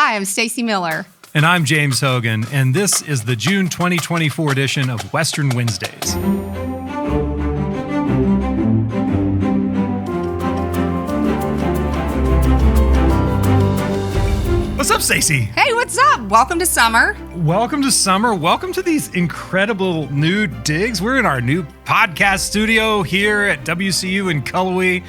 Hi, I'm Stacy Miller. And I'm James Hogan, and this is the June 2024 edition of Western Wednesdays. What's up, Stacy? Hey, what's up? Welcome to summer. Welcome to summer. Welcome to these incredible new digs. We're in our new podcast studio here at WCU in Cullowhee.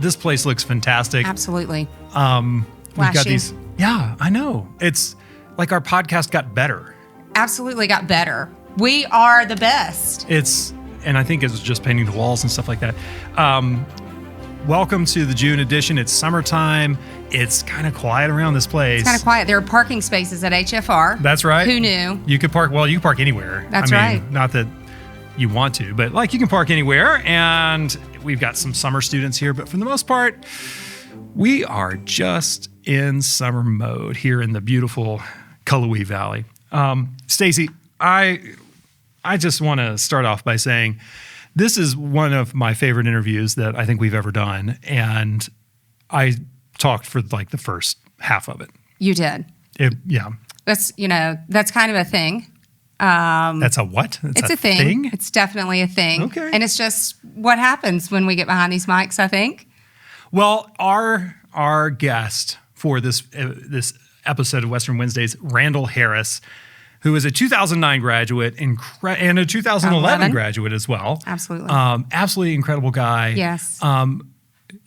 This place looks fantastic. Absolutely. We've got Flashy. these. Yeah, I know. It's like our podcast got better. Absolutely got better. We are the best. And I think it was just painting the walls and stuff like that. Welcome to the June edition. It's summertime. It's kind of quiet around this place. It's kind of quiet. There are parking spaces at HFR. That's right. Who knew? You could park, you can park anywhere. That's right. Not that you want to, but like you can park anywhere. And we've got some summer students here, but for the most part, we are just in summer mode here in the beautiful Cullowhee Valley. Stacy, I just want to start off by saying this is one of my favorite interviews that I think we've ever done. And I talked for like the first half of it. You did. Yeah. That's kind of a thing. That's a what? It's a thing. It's definitely a thing. Okay. And it's just what happens when we get behind these mics, I think. Well, our guest for this episode of Western Wednesdays, Randall Harris, who is a 2009 graduate and a 2011 graduate as well. Absolutely. Absolutely incredible guy. Yes.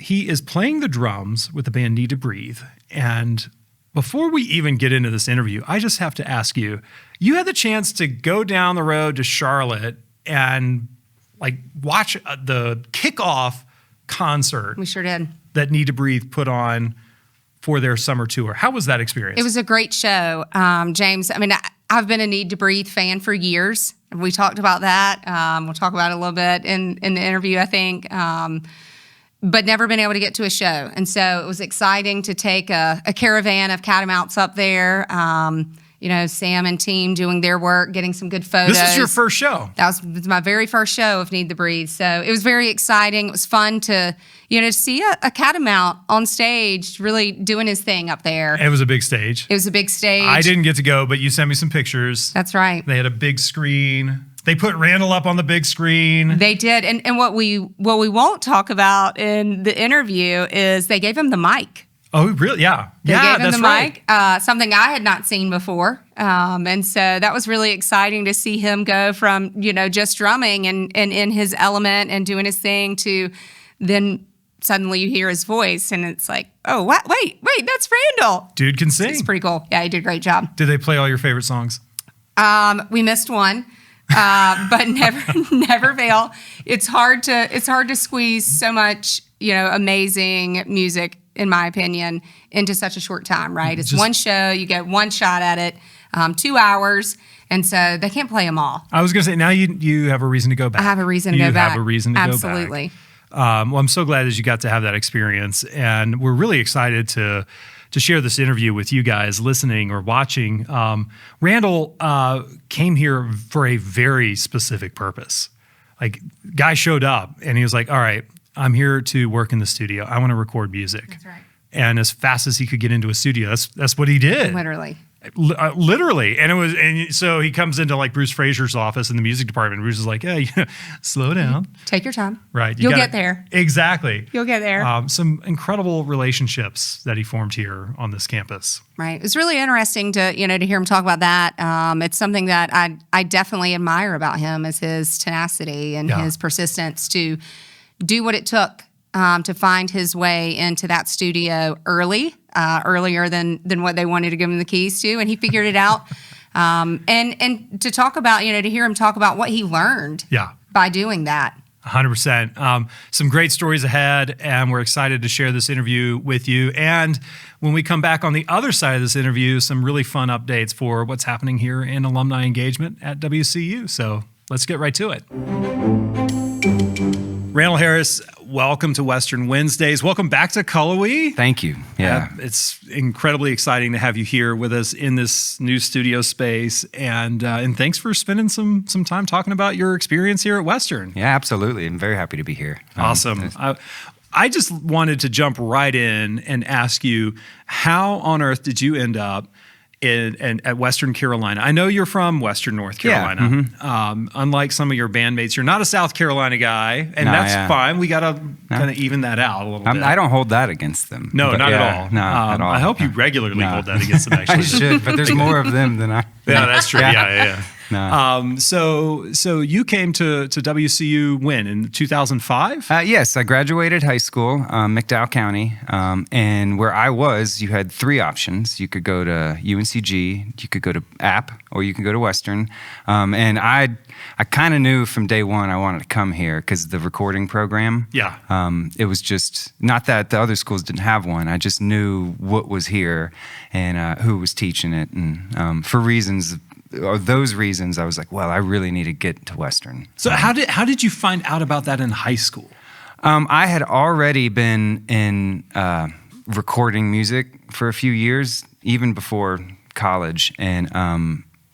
He is playing the drums with the band Need to Breathe. And before we even get into this interview, I just have to ask you, you had the chance to go down the road to Charlotte and like watch the kickoff concert. We sure did. That Need to Breathe put on for their summer tour. How was that experience? It was a great show, James. I mean, I've been a Need to Breathe fan for years. We talked about that. We'll talk about it a little bit in the interview, I think, but never been able to get to a show. And so it was exciting to take a caravan of catamounts up there. Sam and team doing their work, getting some good photos. This is your first show. That was my very first show of Need to Breathe. So it was very exciting. It was fun to see a catamount on stage really doing his thing up there. It was a big stage. It was a big stage. I didn't get to go, but you sent me some pictures. That's right. They had a big screen. They put Randall up on the big screen. They did. And what we won't talk about in the interview is they gave him the mic. Oh, really? Yeah. They gave him that's the right. mic, something I had not seen before. And so that was really exciting to see him go from, just drumming and in his element and doing his thing to then suddenly you hear his voice and it's like, oh, what? Wait, that's Randall. Dude can sing. It's pretty cool. Yeah, he did a great job. Did they play all your favorite songs? We missed one. But never fail. It's hard to squeeze so much, amazing music, in my opinion, into such a short time, right? It's one show, you get one shot at it, 2 hours, and so they can't play them all. I was going to say, now you have a reason to go back. I have a reason to go back. You have a reason to Absolutely. go back. Well, I'm so glad that you got to have that experience, and we're really excited to share this interview with you guys listening or watching. Randall came here for a very specific purpose. Like, guy showed up, and he was like, all right, I'm here to work in the studio. I want to record music. That's right. And as fast as he could get into a studio, that's what he did. Literally. And so he comes into like Bruce Fraser's office in the music department. Bruce is like, hey, slow down. Take your time. Right. You'll get there. Exactly. You'll get there. Some incredible relationships that he formed here on this campus. Right. It's really interesting to hear him talk about that. It's something that I definitely admire about him is his tenacity and his persistence to do what it took to find his way into that studio earlier than what they wanted to give him the keys to, and he figured it out. And to talk about, to hear him talk about what he learned by doing that. 100%. Some great stories ahead, and we're excited to share this interview with you. And when we come back on the other side of this interview, some really fun updates for what's happening here in alumni engagement at WCU. So let's get right to it. Randall Harris, welcome to Western Wednesdays. Welcome back to Cullowhee. Thank you. Yeah. It's incredibly exciting to have you here with us in this new studio space. And thanks for spending some time talking about your experience here at Western. Yeah, absolutely. I'm very happy to be here. Awesome. I just wanted to jump right in and ask you, how on earth did you end up at Western Carolina? I know you're from Western North Carolina. Unlike some of your bandmates, you're not a South Carolina guy, and that's fine. We got to kind of even that out a little bit. I don't hold that against them. No, not at all. No, at all. I hope you regularly hold that against them, actually. I should, but there's more of them than I. Yeah, that's true. Yeah. No. So you came to WCU when, in 2005? Yes, I graduated high school, McDowell County, and where I was, you had three options. You could go to UNCG, you could go to App, or you could go to Western. And I kind of knew from day one I wanted to come here because the recording program. Yeah. It was just, not that the other schools didn't have one, I just knew what was here and who was teaching it. And for those reasons, I was like, well, I really need to get to Western. So how did you find out about that in high school? I had already been in recording music for a few years, even before college, and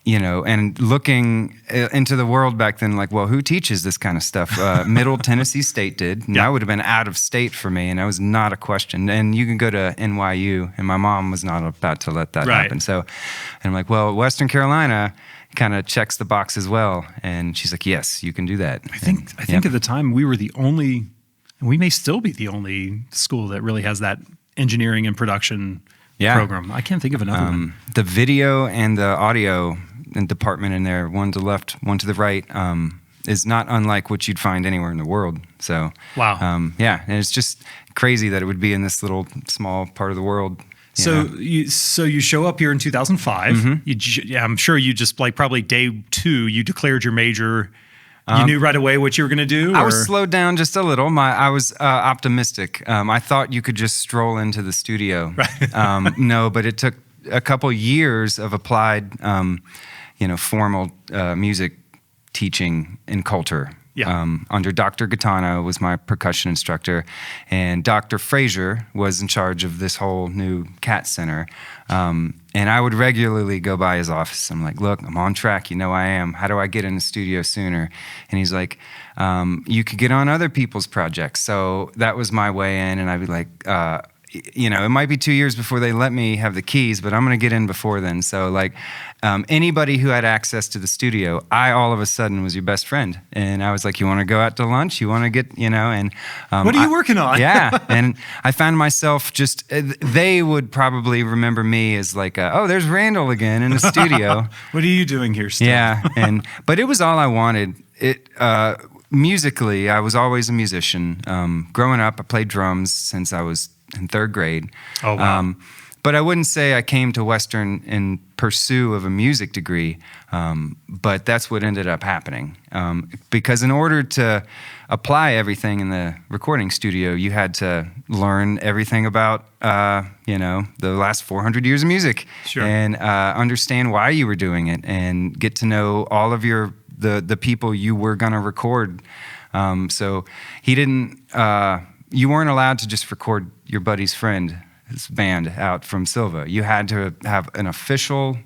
and looking into the world back then, like, well, who teaches this kind of stuff? Middle Tennessee State did, and that would have been out of state for me, and that was not a question. And you can go to NYU, and my mom was not about to let that happen. So, and I'm like, well, Western Carolina kind of checks the box as well, and she's like, yes, you can do that. I think at the time we were the only, and we may still be the only school that really has that engineering and production program. I can't think of another one. The video and the audio and department in there, one to the left, one to the right, is not unlike what you'd find anywhere in the world. So, wow. And it's just crazy that it would be in this little small part of the world. So you show up here in 2005. I'm sure you just probably day 2, you declared your major. You knew right away what you were going to do? I was slowed down just a little. I was optimistic. I thought you could just stroll into the studio. Right. No, but it took a couple years of applied, formal music teaching in Coulter. Yeah. Under Dr. Gaetano was my percussion instructor, and Dr. Frazier was in charge of this whole new CAT center. And I would regularly go by his office. I'm like, look, I'm on track. You know I am. How do I get in the studio sooner? And he's like, you could get on other people's projects. So that was my way in, and I'd be like, it might be 2 years before they let me have the keys, but I'm going to get in before then. So anybody who had access to the studio, I all of a sudden was your best friend. And I was like, you want to go out to lunch? You want to get, and... what are you working on? Yeah. And I found myself just, they would probably remember me as like, oh, there's Randall again in the studio. What are you doing here still? Yeah. But it was all I wanted. Musically, I was always a musician. Growing up, I played drums since I was in 3rd grade. Oh, wow. But I wouldn't say I came to Western in pursuit of a music degree, but that's what ended up happening. Because in order to apply everything in the recording studio, you had to learn everything about, the last 400 years of music. Sure. And understand why you were doing it and get to know all of the people you were going to record. So he didn't... you weren't allowed to just record your buddy's friend's band out from Silva. You had to have an official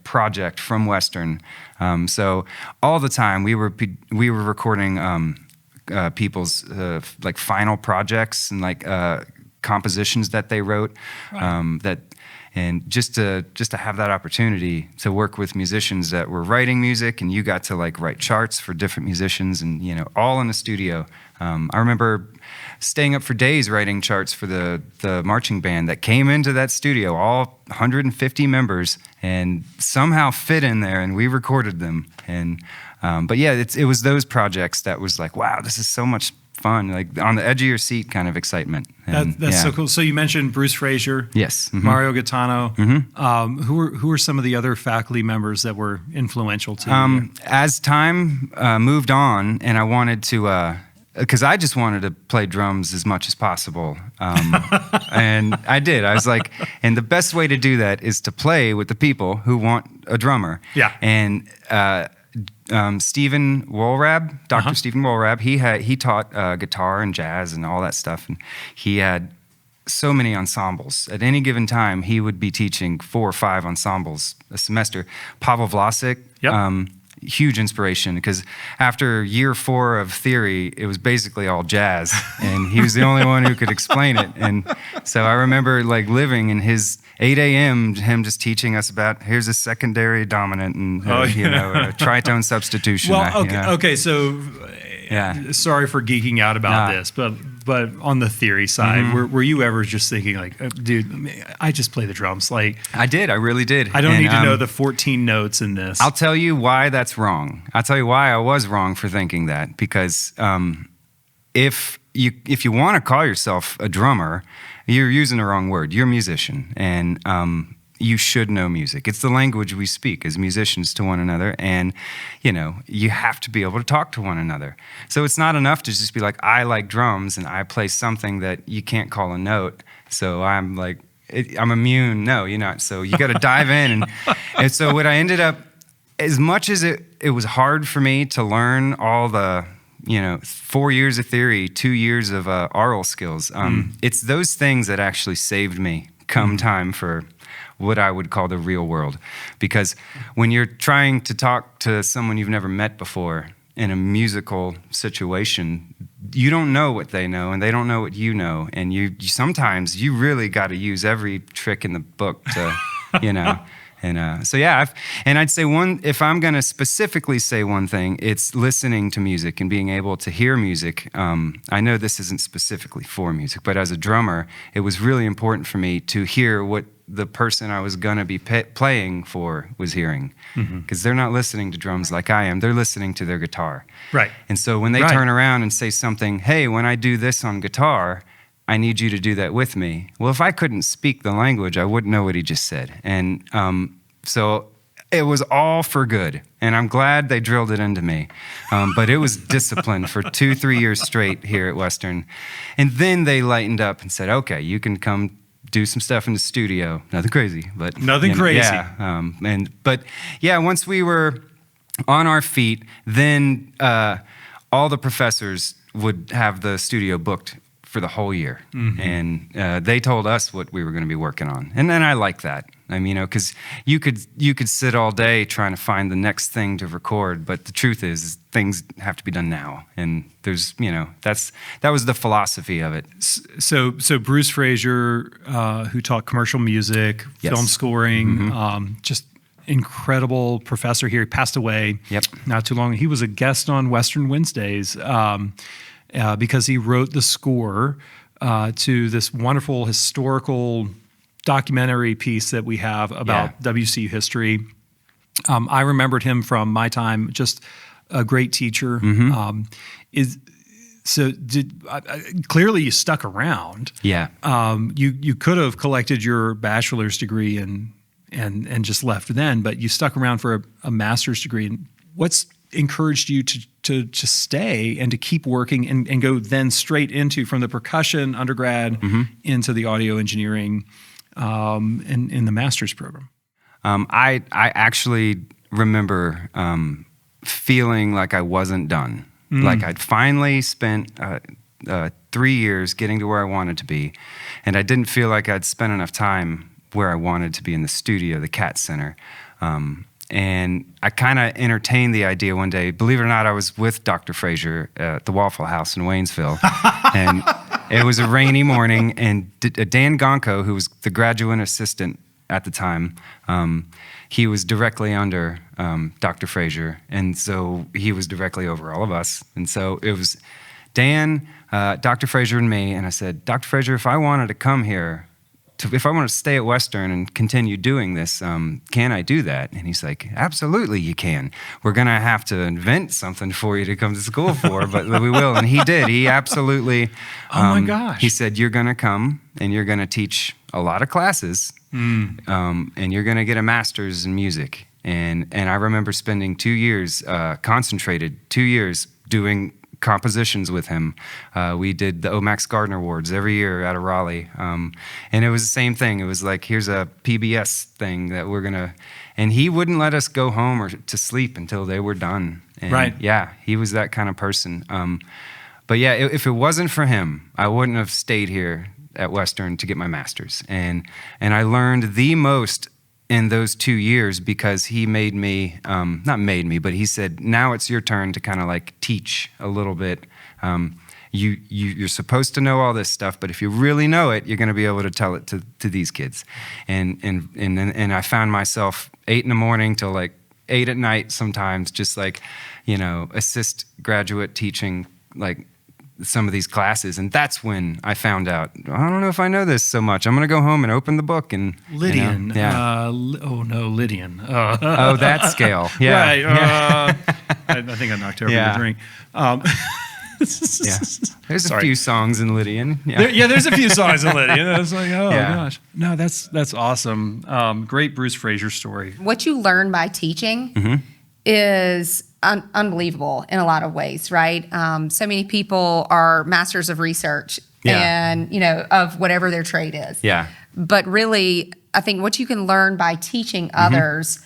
project from Western. So all the time we were recording people's final projects and compositions that they wrote. Right. And just to have that opportunity to work with musicians that were writing music, and you got to write charts for different musicians, and all in the studio. I remember staying up for days writing charts for the marching band that came into that studio, all 150 members, and somehow fit in there, and we recorded them. And but yeah, it was those projects that was like, wow, this is so much fun, on the edge of your seat kind of excitement. And, that's so cool. So you mentioned Bruce Frazier. Yes. Mm-hmm. Mario Gaetano. Mm-hmm. Who are some of the other faculty members that were influential to you? As time moved on, and I wanted to, because I just wanted to play drums as much as possible. And I did. I was like, and the best way to do that is to play with the people who want a drummer. Yeah. And Stephen Wohlrab, Dr. Stephen Wohlrab, he taught guitar and jazz and all that stuff, and he had so many ensembles. At any given time, he would be teaching 4 or 5 ensembles a semester. Pavel Vlasic, Yep. huge inspiration because after year 4 of theory, it was basically all jazz, and he was the only one who could explain it. And so I remember like living in his 8 a.m., him just teaching us about here's a secondary dominant and a tritone substitution. Well, okay, so yeah. Sorry for geeking out about this, but on the theory side, were you ever just thinking like, dude, I just play the drums? Like I did, I really did. I don't need to know the 14 notes in this. I'll tell you why that's wrong. I'll tell you why I was wrong for thinking that, because if you want to call yourself a drummer, you're using the wrong word. You're a musician, and you should know music. It's the language we speak as musicians to one another, and you have to be able to talk to one another. So it's not enough to just be like, I like drums and I play something that you can't call a note, so I'm like, I'm immune. No, you're not. So you got to dive in, and so what I ended up, as much as it was hard for me to learn all the 4 years of theory, 2 years of oral skills, it's those things that actually saved me come time for what I would call the real world. Because when you're trying to talk to someone you've never met before in a musical situation, you don't know what they know and they don't know what you know. And you sometimes you really got to use every trick in the book to, And so yeah, I'd say if I'm going to specifically say one thing, it's listening to music and being able to hear music. I know this isn't specifically for music, but as a drummer, it was really important for me to hear what the person I was going to be playing for was hearing, because they're not listening to drums like I am. They're listening to their guitar. Right. And so when they turn around and say something, hey, when I do this on guitar, I need you to do that with me. Well, if I couldn't speak the language, I wouldn't know what he just said. And so it was all for good. And I'm glad they drilled it into me. But it was discipline for 2-3 years straight here at Western. And then they lightened up and said, okay, you can come do some stuff in the studio. Nothing crazy, but nothing crazy. Yeah. But once we were on our feet, then all the professors would have the studio booked for the whole year. And they told us what we were going to be working on. And then I like that. I mean, because you could sit all day trying to find the next thing to record, but the truth is things have to be done now. And there's, that was the philosophy of it. So Bruce Fraser, who taught commercial music, film scoring, just incredible professor here. He passed away not too long. He was a guest on Western Wednesdays because he wrote the score to this wonderful historical documentary piece that we have about WCU history. I remembered him from my time, just a great teacher. Clearly you stuck around. Yeah. You could have collected your bachelor's degree and just left then, but you stuck around for a master's degree. And what's encouraged you to stay and to keep working and go then straight into, from the percussion undergrad into the audio engineering in the master's program? I actually remember feeling like I wasn't done. Like I'd finally spent 3 years getting to where I wanted to be, and I didn't feel like I'd spent enough time where I wanted to be in the studio, the Cat Center. And I kind of entertained the idea one day. Believe it or not, I was with Dr. Fraser at the Waffle House in Waynesville. And it was a rainy morning, and Dan Gonco, who was the graduate assistant at the time, he was directly under Dr. Fraser. And so he was directly over all of us. And so it was Dan, Dr. Fraser, and me. And I said, Dr. Fraser, if I wanted to come here, if I want to stay at Western and continue doing this, can I do that? And he's like, absolutely you can. We're going to have to invent something for you to come to school for, but we will. And he did. He absolutely. Oh my gosh. He said, you're going to come and you're going to teach a lot of classes and you're going to get a master's in music. And I remember spending 2 years, concentrated 2 years doing compositions with him. We did the Omax Gardner Awards every year out of Raleigh. And it was the same thing. It was like, here's a PBS thing that we're going to, and he wouldn't let us go home or to sleep until they were done. And right. Yeah, he was that kind of person. But yeah, if it wasn't for him, I wouldn't have stayed here at Western to get my master's. And I learned the most in those 2 years because he made me, not made me, but he said, now it's your turn to kind of like teach a little bit. You're supposed to know all this stuff, but if you really know it, you're going to be able to tell it to these kids. And I found myself 8 a.m. till like 8 p.m. sometimes, just like, assist graduate teaching like some of these classes. And that's when I found out, I don't know if I know this so much. I'm going to go home and open the book and Lydian. Lydian. Oh, that scale. Yeah. Right. Yeah. I think I knocked over Yeah. the drink. Yeah. There's Sorry. a few songs in Lydian. Yeah. There's a few songs in Lydian. I was like, oh Yeah. gosh. No, that's awesome. Great Bruce Fraser story. What you learn by teaching is unbelievable in a lot of ways, right? So many people are masters of research and, of whatever their trade is. Yeah. But really, I think what you can learn by teaching others,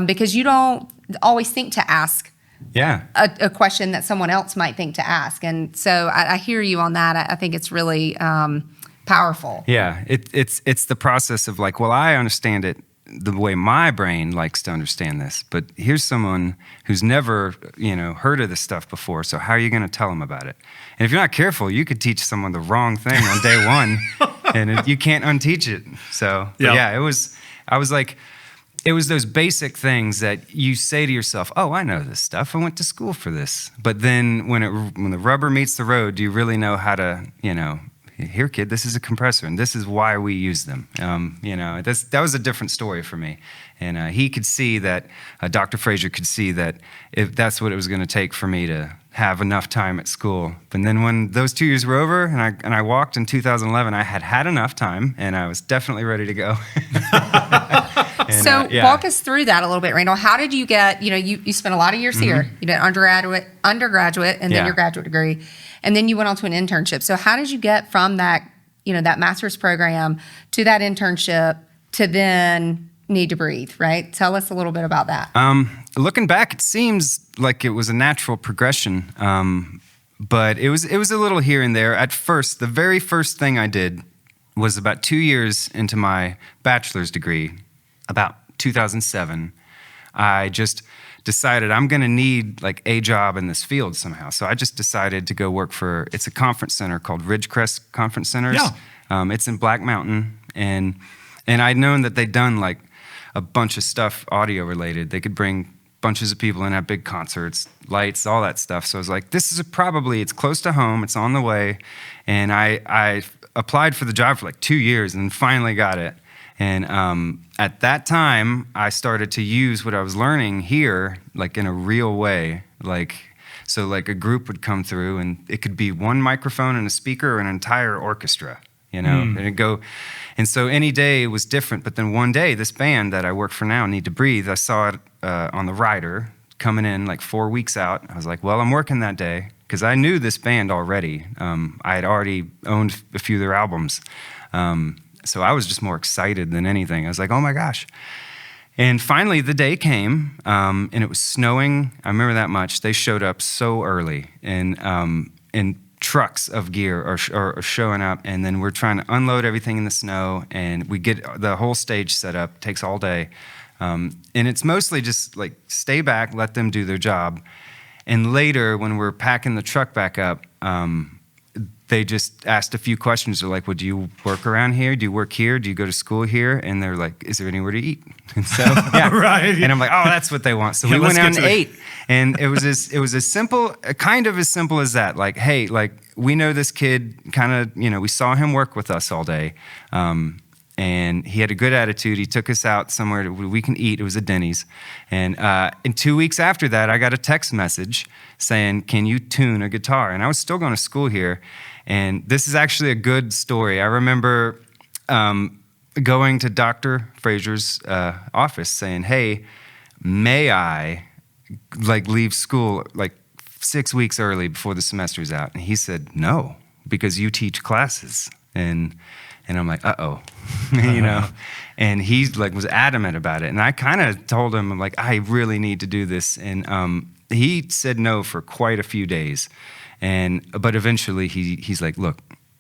because you don't always think to ask Yeah. a question that someone else might think to ask. And so I hear you on that. I think it's really powerful. Yeah. It's the process of like, well, I understand it the way my brain likes to understand this, but here's someone who's never, heard of this stuff before. So how are you going to tell them about it? And if you're not careful, you could teach someone the wrong thing on day one, and you can't unteach it. So Yeah. I was like, it was those basic things that you say to yourself, oh, I know this stuff. I went to school for this. But then when the rubber meets the road, do you really know how to, here, kid, this is a compressor, and this is why we use them. That was a different story for me. And he could see that, Dr. Fraser could see that if that's what it was going to take for me to have enough time at school. But then when those 2 years were over and I walked in 2011, I had enough time, and I was definitely ready to go. And, Walk us through that a little bit, Randall. How did you get, you spent a lot of years here. You did undergraduate, and then your graduate degree, and then you went on to an internship. So how did you get from that, that master's program to that internship to then Need to Breathe, right? Tell us a little bit about that. Looking back, it seems like it was a natural progression, but it was a little here and there. At first, the very first thing I did was about 2 years into my bachelor's degree, about 2007, I just decided I'm going to need like a job in this field somehow. So I just decided to go work it's a conference center called Ridgecrest Conference Centers. Yeah. It's in Black Mountain, and I'd known that they'd done like a bunch of stuff audio related. They could bring bunches of people in at big concerts, lights, all that stuff. So I was like, it's close to home, it's on the way. And I applied for the job for like 2 years and finally got it. And at that time, I started to use what I was learning here, like in a real way. So a group would come through, and it could be one microphone and a speaker or an entire orchestra, and it'd go. And so any day was different. But then one day, this band that I work for now, Need to Breathe, I saw it on the rider coming in like 4 weeks out. I was like, well, I'm working that day because I knew this band already. I had already owned a few of their albums. So I was just more excited than anything. I was like, oh my gosh. And finally the day came, and it was snowing. I remember that much. They showed up so early, and trucks of gear are showing up, and then we're trying to unload everything in the snow, and we get the whole stage set up. It takes all day. And it's mostly just like stay back, let them do their job. And later when we're packing the truck back up, they just asked a few questions. They're like, well, do you work around here? Do you work here? Do you go to school here? And they're like, is there anywhere to eat? And so, yeah. Right. And I'm like, oh, that's what they want. So we went out and ate. And it was as simple, kind of as simple as that. Like, hey, like, we know this kid kind of, we saw him work with us all day. And he had a good attitude. He took us out somewhere we can eat. It was a Denny's. And 2 weeks after that, I got a text message saying, can you tune a guitar? And I was still going to school here. And this is actually a good story. I remember going to Dr. Fraser's office saying, hey, may I leave school 6 weeks early before the semester's out? And he said, no, because you teach classes. And I'm like, uh-oh, And he was adamant about it. And I kind of told him, I really need to do this. And he said no for quite a few days. But eventually he's like, look,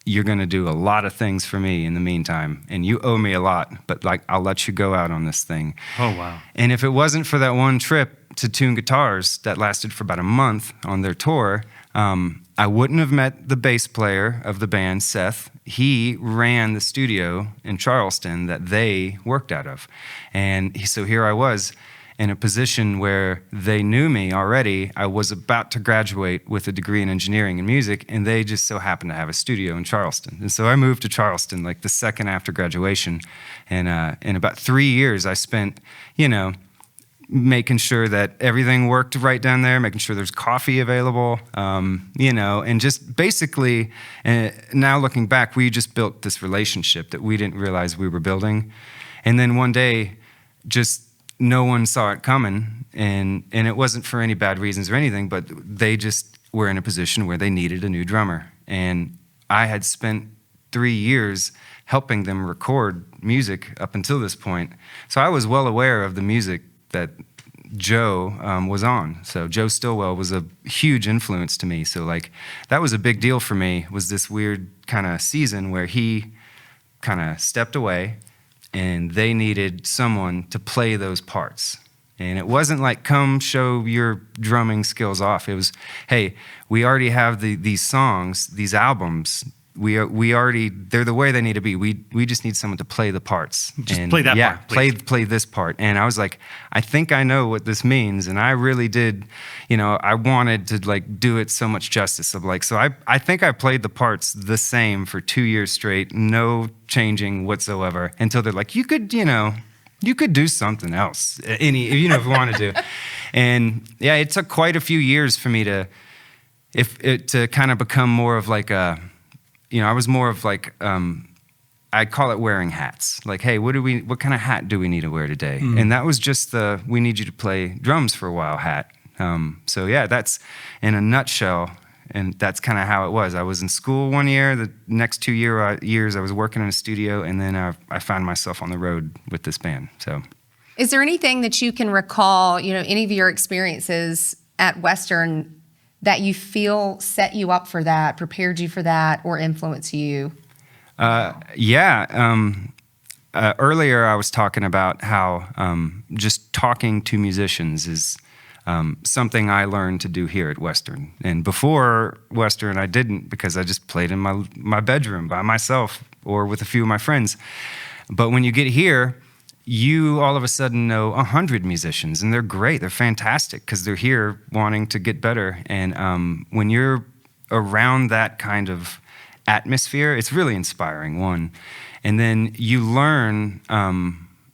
you're going to do a lot of things for me in the meantime, and you owe me a lot, but like, I'll let you go out on this thing. Oh, wow. And if it wasn't for that one trip to Tune Guitars that lasted for about a month on their tour, I wouldn't have met the bass player of the band, Seth. He ran the studio in Charleston that they worked out of. And so here I was in a position where they knew me already. I was about to graduate with a degree in engineering and music, and they just so happened to have a studio in Charleston. And so I moved to Charleston like the second after graduation. And in about 3 years, I spent, making sure that everything worked right down there, making sure there's coffee available, and just basically, now looking back, we just built this relationship that we didn't realize we were building. And then one day, just no one saw it coming, and it wasn't for any bad reasons or anything, but they just were in a position where they needed a new drummer. And I had spent 3 years helping them record music up until this point. So I was well aware of the music that Joe was on. So Joe Stillwell was a huge influence to me. So like that was a big deal for me, was this weird kind of season where he kind of stepped away and they needed someone to play those parts. And it wasn't like, come show your drumming skills off. It was, hey, we already have these songs, these albums. We already, they're the way they need to be. We just need someone to play the parts. Just play that part, please. play this part. And I was like, I think I know what this means. And I really did, I wanted to like do it so much justice. Of like, so I think I played the parts the same for 2 years straight, no changing whatsoever, until they're like, you could do something else, if you wanted to. And yeah, it took quite a few years for me to kind of become more of like a, I was more of like, I call it wearing hats. Like, hey, what kind of hat do we need to wear today? And that was just we need you to play drums for a while hat. So yeah, that's in a nutshell. And that's kind of how it was. I was in school 1 year. The next 2 years, I was working in a studio, and then I found myself on the road with this band. So, is there anything that you can recall, any of your experiences at Western that you feel set you up for that, prepared you for that, or influenced you? Earlier I was talking about how just talking to musicians is something I learned to do here at Western. And before Western, I didn't, because I just played in my bedroom by myself or with a few of my friends. But when you get here, you all of a sudden know 100 musicians, and they're great. They're fantastic because they're here wanting to get better. And when you're around that kind of atmosphere, it's really inspiring, one. And then you learn,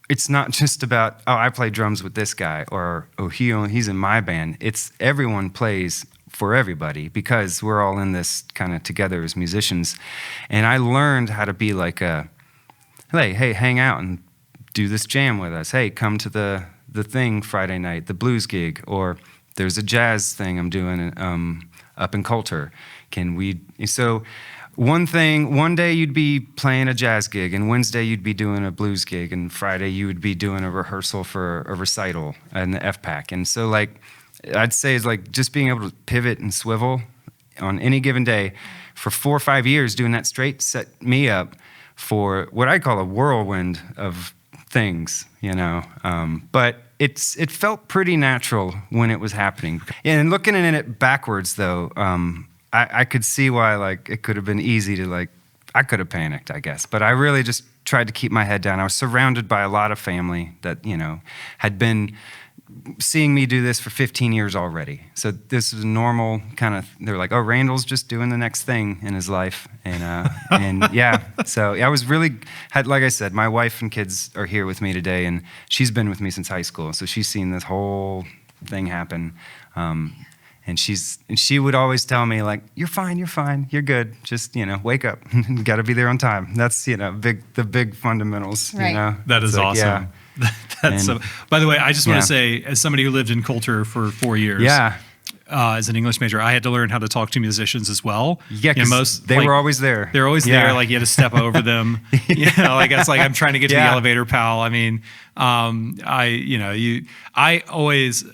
it's not just about, I play drums with this guy, or he's in my band. It's everyone plays for everybody because we're all in this kind of together as musicians. And I learned how to be like hey, hang out and do this jam with us. Hey, come to the thing Friday night, the blues gig, or there's a jazz thing I'm doing up in Coulter. So one day you'd be playing a jazz gig, and Wednesday you'd be doing a blues gig, and Friday you would be doing a rehearsal for a recital in the FPAC. And so like, I'd say is like just being able to pivot and swivel on any given day for 4 or 5 years, doing that straight set me up for what I call a whirlwind of things, but it felt pretty natural when it was happening. And looking at it backwards, though, I could see why like it could have been easy to like, I could have panicked, I guess, but I really just tried to keep my head down. I was surrounded by a lot of family that had been seeing me do this for 15 years already. So this was a normal kind of, they're like, oh, Randall's just doing the next thing in his life. And yeah, so I was really, like I said, my wife and kids are here with me today, and she's been with me since high school. So she's seen this whole thing happen. And she would always tell me like, you're fine, you're good. Just, wake up. You got to be there on time. That's, the big fundamentals, Right. That is awesome. Yeah. By the way, I just want to say, as somebody who lived in Coulter for 4 years, as an English major, I had to learn how to talk to musicians as well. Yeah, because they were always there. They're always there. Like you had to step over them. Like it's like I'm trying to get to the elevator, pal. I mean, I always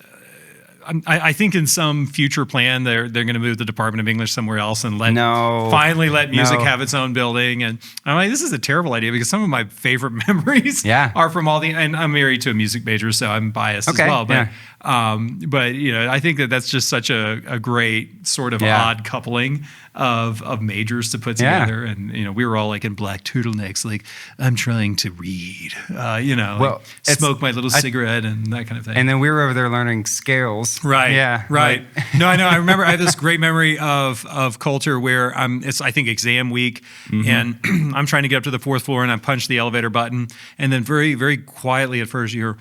I think in some future plan they're going to move the Department of English somewhere else and finally let music have its own building. And I'm like, this is a terrible idea because some of my favorite memories are from and I'm married to a music major, so I'm biased as well. But I think that's just such a great sort of odd coupling of majors to put together. And we were all like in black turtlenecks, like I'm trying to read, smoke my little cigarette and that kind of thing. And then we were over there learning scales. Right. Yeah. Right. No, I know. I remember I have this great memory of Coulter where it's I think exam week, and I'm trying to get up to the 4th floor and I punch the elevator button, and then very, very quietly at first you hear.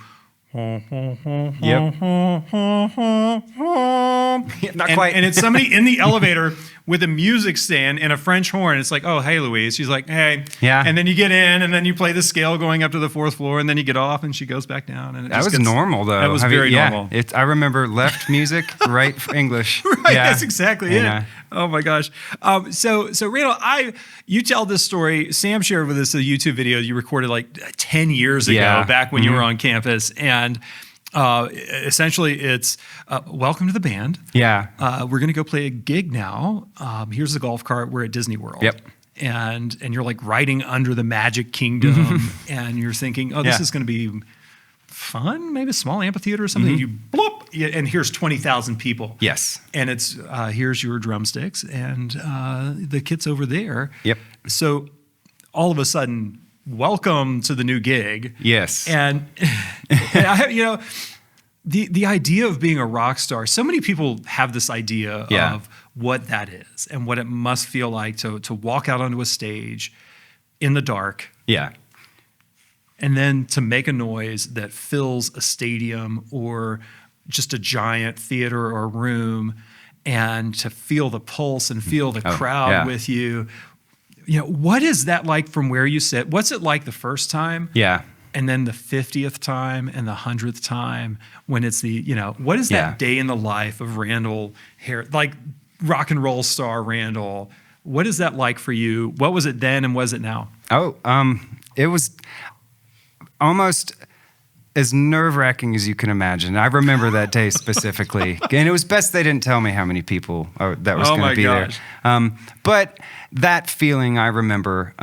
Yep. Not quite. And it's somebody in the elevator with a music stand and a French horn. It's like, oh, hey, Louise. She's like, hey. Yeah. And then you get in, and then you play the scale going up to the 4th floor, and then you get off, and she goes back down. And that was normal, though. That was very normal. I remember left music, right for English. Right, that's exactly it. Oh my gosh. So Randall, you tell this story. Sam shared with us a YouTube video you recorded like 10 years ago, back when you were on campus, and essentially it's welcome to the band. Yeah. We're gonna go play a gig now. Here's the golf cart. We're at Disney World. Yep. And you're like riding under the Magic Kingdom, and you're thinking, oh, this is gonna be fun, maybe a small amphitheater or something. You bloop, and here's 20,000 people. Yes. And it's here's your drumsticks, and the kit's over there. Yep. So all of a sudden, welcome to the new gig. Yes. And the idea of being a rock star. So many people have this idea of what that is and what it must feel like to walk out onto a stage in the dark. Yeah. And then to make a noise that fills a stadium or just a giant theater or room, and to feel the pulse and feel the crowd with you. What is that like from where you sit? What's it like the first time? Yeah. And then the 50th time and the 100th time when it's what is that day in the life of Randall like rock and roll star Randall? What is that like for you? What was it then and was it now? It was almost as nerve-wracking as you can imagine. I remember that day specifically. And it was best they didn't tell me how many people that was going to be there. But that feeling I remember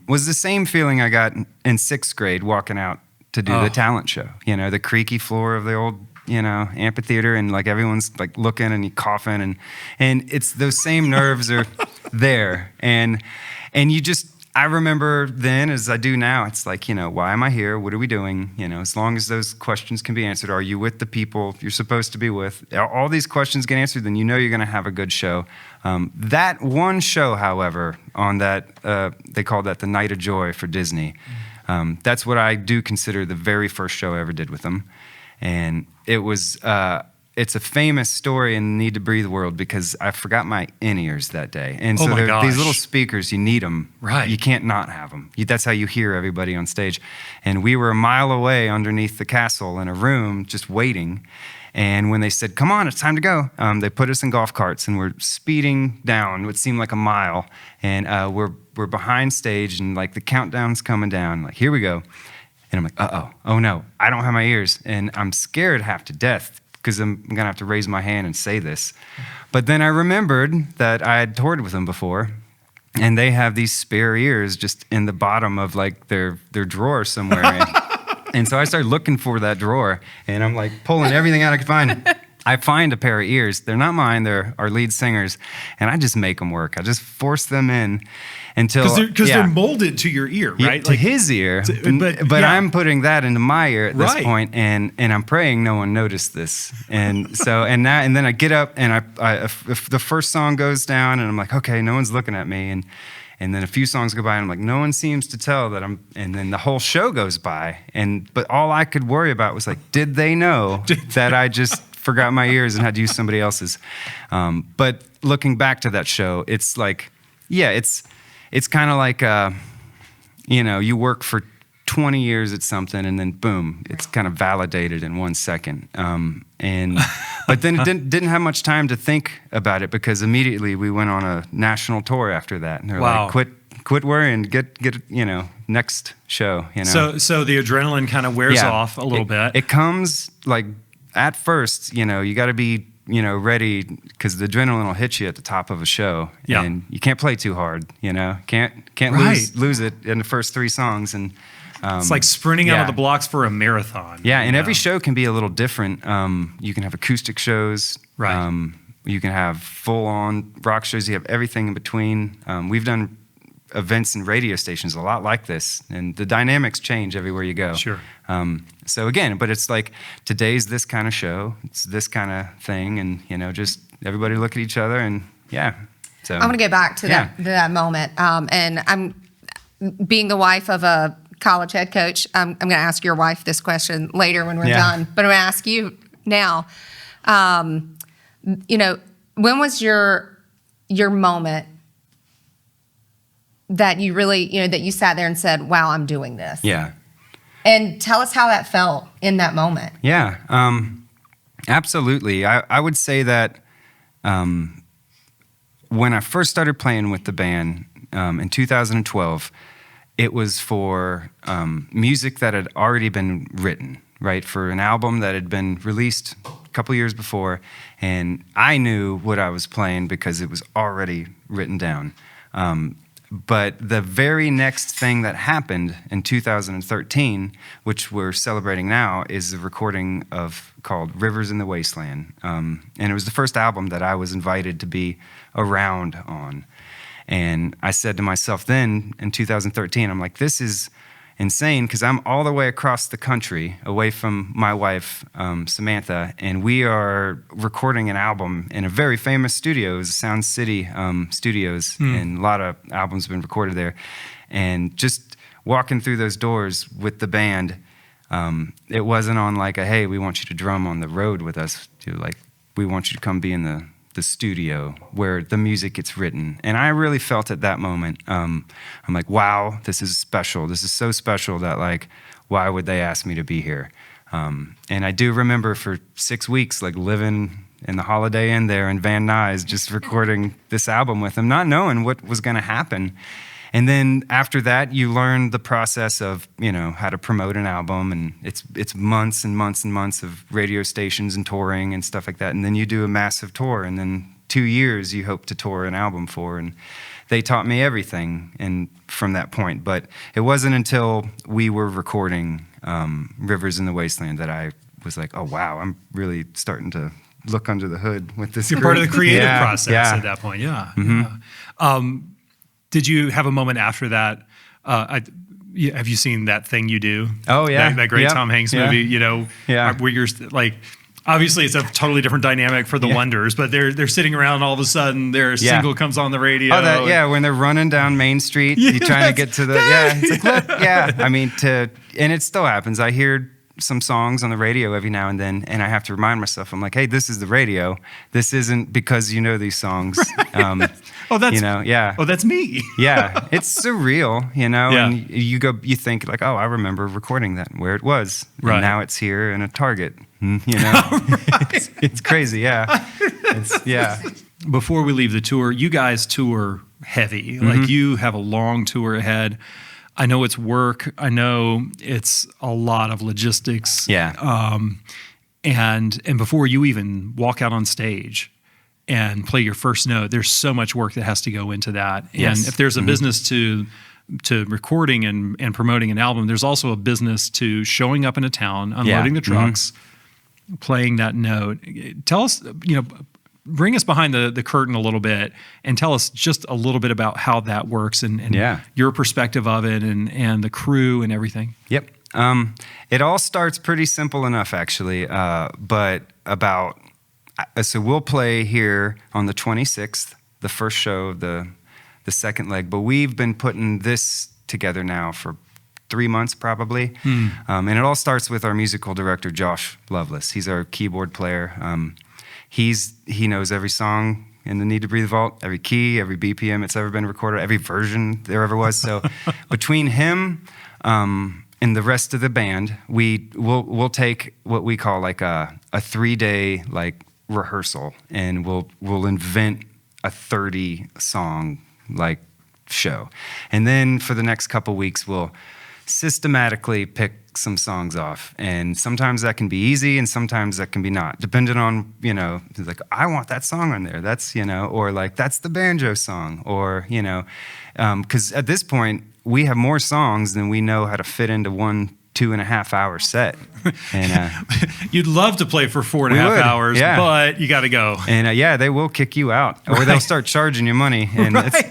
was the same feeling I got in 6th grade walking out to do the talent show. The creaky floor of the old amphitheater, and like everyone's like looking and coughing, and it's those same nerves are there. And you just, I remember then, as I do now, it's like, why am I here? What are we doing? As long as those questions can be answered, are you with the people you're supposed to be with? All these questions get answered, then you're going to have a good show. That one show, however, on that, they called that the Night of Joy for Disney. That's what I do consider the very first show I ever did with them. And it was... it's a famous story in Need to Breathe world because I forgot my in-ears that day. And so these little speakers, you need them. Right. You can't not have them. That's how you hear everybody on stage. And we were a mile away underneath the castle in a room just waiting. And when they said, come on, it's time to go, they put us in golf carts and we're speeding down what seemed like a mile. And we're behind stage and like the countdown's coming down. Like, here we go. And I'm like, oh no, I don't have my ears. And I'm scared half to death, because I'm going to have to raise my hand and say this. But then I remembered that I had toured with them before, and they have these spare ears just in the bottom of like their drawer somewhere. And so I started looking for that drawer, and I'm like pulling everything out I could find. I find a pair of ears. They're not mine. They're our lead singer's, and I just make them work. I just force them in until... Because they're molded to your ear, right? To his ear, but I'm putting that into my ear at this point, and I'm praying no one noticed this. And so, and then I get up, and if the first song goes down, and I'm like, okay, no one's looking at me, and then a few songs go by, and I'm like, no one seems to tell that I'm... And then the whole show goes by, but all I could worry about was like, did they know that I just forgot my ears and had to use somebody else's? But looking back to that show, it's like, it's kind of like, you work for 20 years at something, and then boom, it's kind of validated in 1 second. But then it didn't have much time to think about it, because immediately we went on a national tour after that. And they're like, quit worrying, get next show. So the adrenaline kind of wears off a little bit. It comes like at first, you got to be, ready, because the adrenaline will hit you at the top of a show, Yeah. and you can't play too hard. Can't Right. lose it in the first 3 songs, and It's like sprinting out yeah. of the blocks for a marathon. yeah, and you every know? show can be a little different. You can have acoustic shows, Right. You can have full-on rock shows. You have everything in between. We've done events and radio stations a lot like this, and the dynamics change everywhere you go. Sure. So again, but it's like today's this kind of show, it's this kind of thing, and just everybody look at each other, and yeah. So I'm going to get back to that moment. And I'm being the wife of a college head coach. I'm going to ask your wife this question later when we're done, but I'm going to ask you now. When was your moment that you really, that you sat there and said, "Wow, I'm doing this"? Yeah. And tell us how that felt in that moment. Yeah, absolutely. I would say that when I first started playing with the band in 2012, it was for music that had already been written, right? For an album that had been released a couple years before, and I knew what I was playing because it was already written down. But the very next thing that happened in 2013, which we're celebrating now, is a recording called Rivers in the Wasteland. And it was the first album that I was invited to be around on. And I said to myself then, in 2013, I'm like, this is insane, because I'm all the way across the country, away from my wife, Samantha, and we are recording an album in a very famous studio. It was Sound City Studios, and a lot of albums have been recorded there. And just walking through those doors with the band, it wasn't on like a, hey, we want you to drum on the road with us, to like, we want you to come be in the studio where the music gets written. And I really felt at that moment, I'm like, wow, this is special. This is so special that, like, why would they ask me to be here? And I do remember for 6 weeks, like, living in the Holiday Inn there in Van Nuys, just recording this album with them, not knowing what was going to happen. And then after that, you learn the process of, how to promote an album, and it's months and months and months of radio stations and touring and stuff like that. And then you do a massive tour, and then 2 years you hope to tour an album for. And they taught me everything and from that point. But it wasn't until we were recording Rivers in the Wasteland that I was like, oh, wow, I'm really starting to look under the hood with this. You're part of the creative Yeah, process yeah. at that point. Yeah. Mm-hmm. Yeah. Did you have a moment after that? Have you seen That Thing You Do? Oh, yeah. That great Yep. Tom Hanks Yeah. movie, Yeah. where you're like, obviously it's a totally different dynamic for the Yeah. Wonders, but they're sitting around and all of a sudden their Yeah. single comes on the radio. Oh, when they're running down Main Street, you're trying to get to the, it's like, look, I mean, and it still happens. I hear some songs on the radio every now and then, and I have to remind myself, I'm like, hey, this is the radio. This isn't because you know these songs. Oh, that's yeah. Oh, that's me. Yeah, it's surreal, Yeah. and you think like, oh, I remember recording that where it was. Right. And now it's here in a Target, it's crazy, yeah. Yeah. Before we leave the tour, you guys tour heavy. Mm-hmm. Like, you have a long tour ahead. I know it's work. I know it's a lot of logistics. Yeah. And before you even walk out on stage and play your first note, there's so much work that has to go into that. Yes. And if there's a business to recording and promoting an album, there's also a business to showing up in a town, unloading the trucks, playing that note. Tell us, bring us behind the curtain a little bit and tell us just a little bit about how that works and your perspective of it and the crew and everything. Yep. It all starts pretty simple enough, actually. So we'll play here on the 26th, the first show of the second leg. But we've been putting this together now for 3 months probably. And it all starts with our musical director, Josh Lovelace. He's our keyboard player. He knows every song in the Need to Breathe Vault, every key, every BPM it's ever been recorded, every version there ever was. So between him and the rest of the band, we'll take what we call like a 3-day like rehearsal, and we'll invent a 30-song like show. And then for the next couple weeks, we'll systematically pick some songs off, and sometimes that can be easy, and sometimes that can be not, depending on, you know, like, I want that song on there. That's, you know, or like, that's the banjo song, or, you know, because at this point we have more songs than we know how to fit into one 2.5 hour set. And you'd love to play for 4.5 hours, but you got to go. And yeah, they will kick you out, or they'll start charging you money. And it's,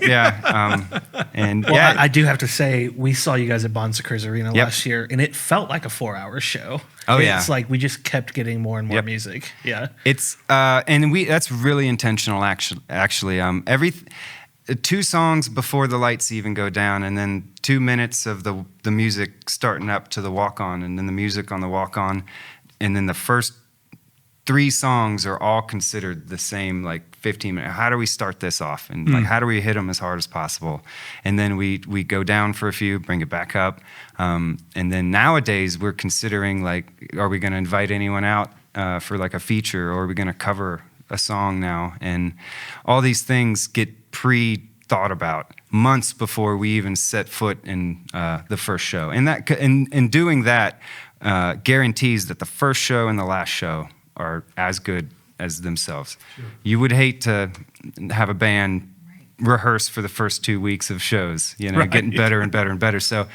I do have to say, we saw you guys at Bon Secours Arena last year, and it felt like a 4-hour show. It's like we just kept getting more and more music. Yeah, it's and that's really intentional. Actually, every 2 songs before the lights even go down, and then 2 minutes of the music starting up to the walk on, and then the music on the walk on, and then the first 3 songs are all considered the same, like 15 minutes. How do we start this off? And like, how do we hit them as hard as possible? And then we go down for a few, bring it back up. And then nowadays we're considering, like, are we going to invite anyone out for like a feature, or are we going to cover a song now? And all these things get pre-thought about months before we even set foot in the first show. And that, and doing that guarantees that the first show and the last show are as good as themselves. Sure. You would hate to have a band rehearse for the first 2 weeks of shows, you know, getting better and better and better. So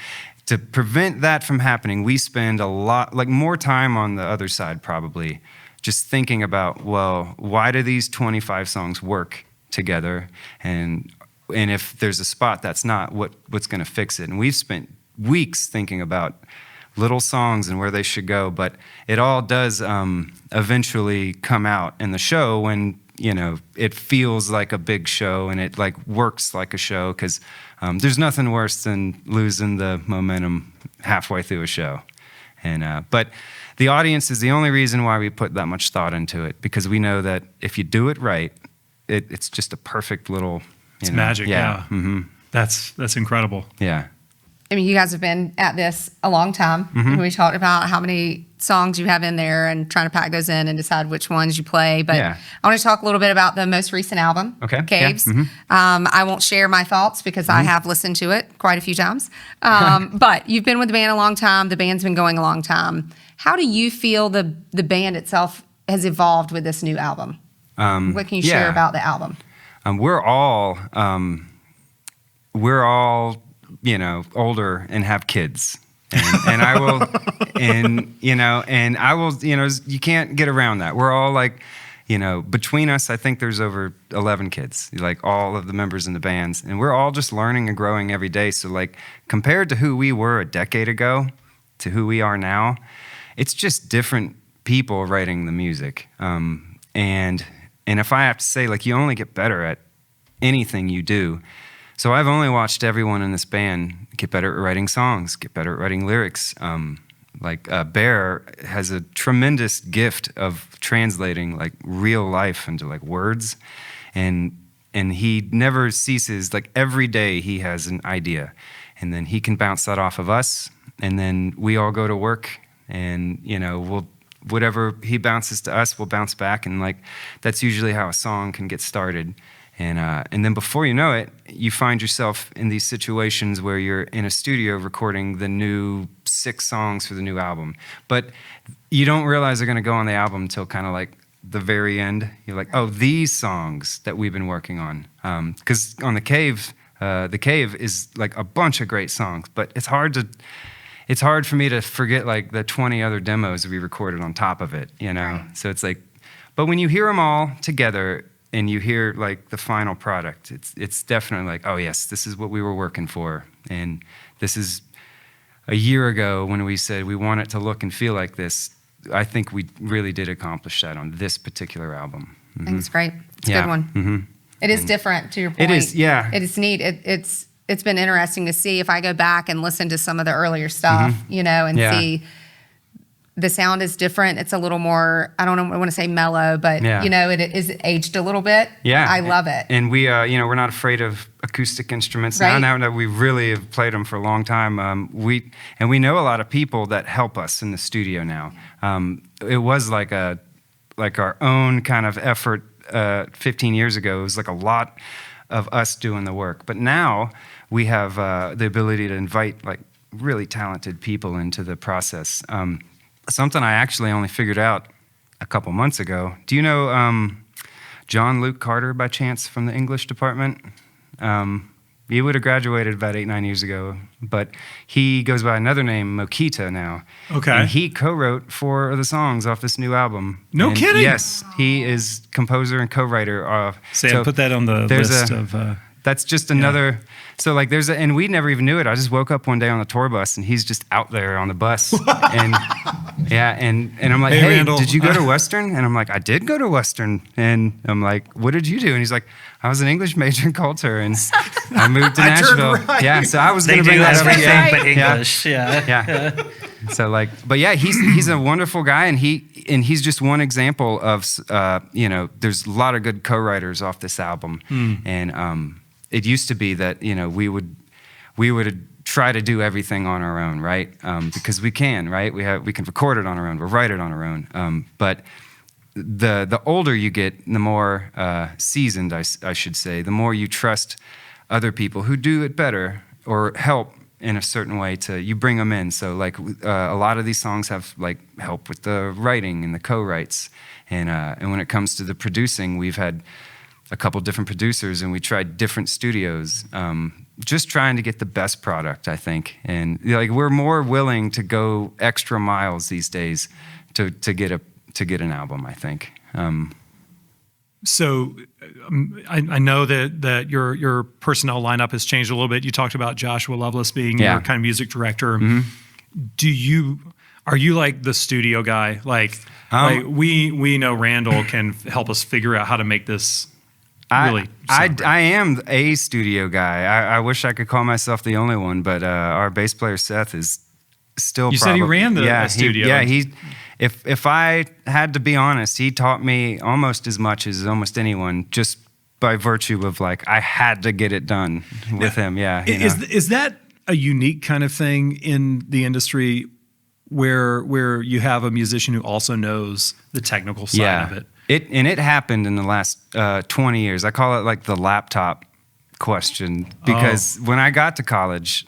to prevent that from happening, we spend a lot, like more time on the other side probably, just thinking about, well, why do these 25 songs work together? And if there's a spot that's not, what's going to fix it? And we've spent weeks thinking about little songs and where they should go, but it all does eventually come out in the show when, you know, it feels like a big show and it like works like a show, because there's nothing worse than losing the momentum halfway through a show. And but the audience is the only reason why we put that much thought into it, because we know that if you do it right, it's just a perfect little, it's magic. Yeah. Mm-hmm. That's incredible. Yeah. I mean, you guys have been at this a long time. Mm-hmm. We talked about how many songs you have in there and trying to pack those in and decide which ones you play. But I want to talk a little bit about the most recent album, Caves. Yeah. Mm-hmm. I won't share my thoughts because I have listened to it quite a few times. But you've been with the band a long time. The band's been going a long time. How do you feel the band itself has evolved with this new album? What can you share about the album? We're all, you know, older and have kids. And I will, and I will, you know, you can't get around that. We're all like, you know, between us, I think there's over 11 kids, like all of the members in the bands. And we're all just learning and growing every day. So like, compared to who we were a decade ago to who we are now, it's just different people writing the music. And if I have to say, like, you only get better at anything you do. So I've only watched everyone in this band get better at writing songs, get better at writing lyrics. Bear has a tremendous gift of translating like real life into like words, and he never ceases. Like every day he has an idea, and then he can bounce that off of us, and then we all go to work, and you know whatever he bounces to us, we'll bounce back, and like that's usually how a song can get started. And then before you know it, you find yourself in these situations where you're in a studio recording the new 6 songs for the new album. But you don't realize they're going to go on the album until kind of like the very end. You're like, oh, these songs that we've been working on. Because on The Cave is like a bunch of great songs, but it's hard for me to forget like the 20 other demos we recorded on top of it, you know? Right. So it's like, but when you hear them all together, and you hear like the final product, it's definitely like, oh yes, this is what we were working for. And this is a year ago when we said we want it to look and feel like this. I think we really did accomplish that on this particular album. Mm-hmm. I think it's great. It's a good one. Mm-hmm. It is different, to your point. It is, yeah. It is neat. It's been interesting to see if I go back and listen to some of the earlier stuff, you know, and see the sound is different. It's a little more, I want to say mellow, but you know, it is aged a little bit. Yeah. I love it. And we, you know, we're not afraid of acoustic instruments now that we really have played them for a long time. We know a lot of people that help us in the studio now. It was like our own kind of effort 15 years ago. It was like a lot of us doing the work. But now we have the ability to invite like really talented people into the process. Something I actually only figured out a couple months ago. Do you know John Luke Carter by chance from the English department? He would have graduated about 8-9 years ago, but he goes by another name, Mokita now. Okay. And he co-wrote 4 of the songs off this new album. No And kidding? Yes, he is composer and co-writer. Sam, put that on the list of... That's just another. So like and we never even knew it. I just woke up one day on the tour bus and he's just out there on the bus. and I'm like, hey, Randall. did you go to Western? And I'm like, I did go to Western. And I'm like, what did you do? And he's like, I was an English major in culture and I moved to Nashville. right. Yeah, so I was They going to do bring that up. everything but Yeah. English. Yeah. Yeah. So like, but yeah, he's a wonderful guy, and he's just one example of there's a lot of good co-writers off this album, and it used to be that we would try to do everything on our own, right? Because we can, right? We can record it on our own, we'll write it on our own, but the older you get, the more seasoned, I should say, the more you trust other people who do it better or help in a certain way you bring them in. So like a lot of these songs have like help with the writing and the co-writes. And when it comes to the producing, we've had a couple different producers and we tried different studios, just trying to get the best product, I think. And like we're more willing to go extra miles these days to get an album, I think. So I know that your personnel lineup has changed a little bit. You talked about Joshua Lovelace being your kind of music director. Mm-hmm. Are you like the studio guy? Like we know Randall can help us figure out how to make this really sound great. I am a studio guy. I wish I could call myself the only one, but our bass player Seth is still. You said he ran the studio. If I had to be honest, he taught me almost as much as almost anyone, just by virtue of like I had to get it done with him. Yeah. Is that a unique kind of thing in the industry where you have a musician who also knows the technical side of it? It happened in the last 20 years. I call it like the laptop question because when I got to college,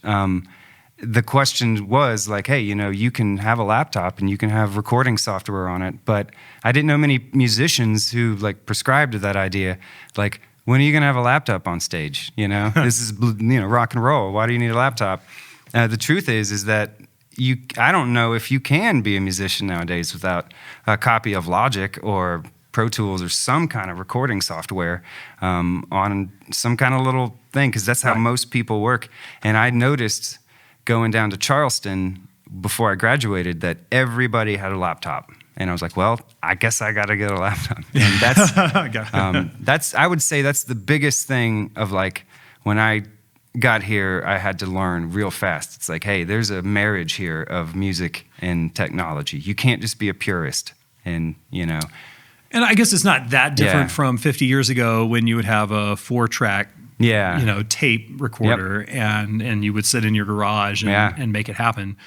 the question was like, hey, you can have a laptop and you can have recording software on it, but I didn't know many musicians who like prescribed to that idea. Like, when are you gonna have a laptop on stage? This is rock and roll. Why do you need a laptop? The truth is that I don't know if you can be a musician nowadays without a copy of Logic or Pro Tools or some kind of recording software on some kind of little thing, because that's how most people work. And I noticed going down to Charleston before I graduated that everybody had a laptop. And I was like, well, I guess I got to get a laptop. And that's I would say that's the biggest thing of like when I got here, I had to learn real fast. It's like, hey, there's a marriage here of music and technology. You can't just be a purist and. And I guess it's not that different from 50 years ago when you would have a 4-track tape recorder and you would sit in your garage and make it happen.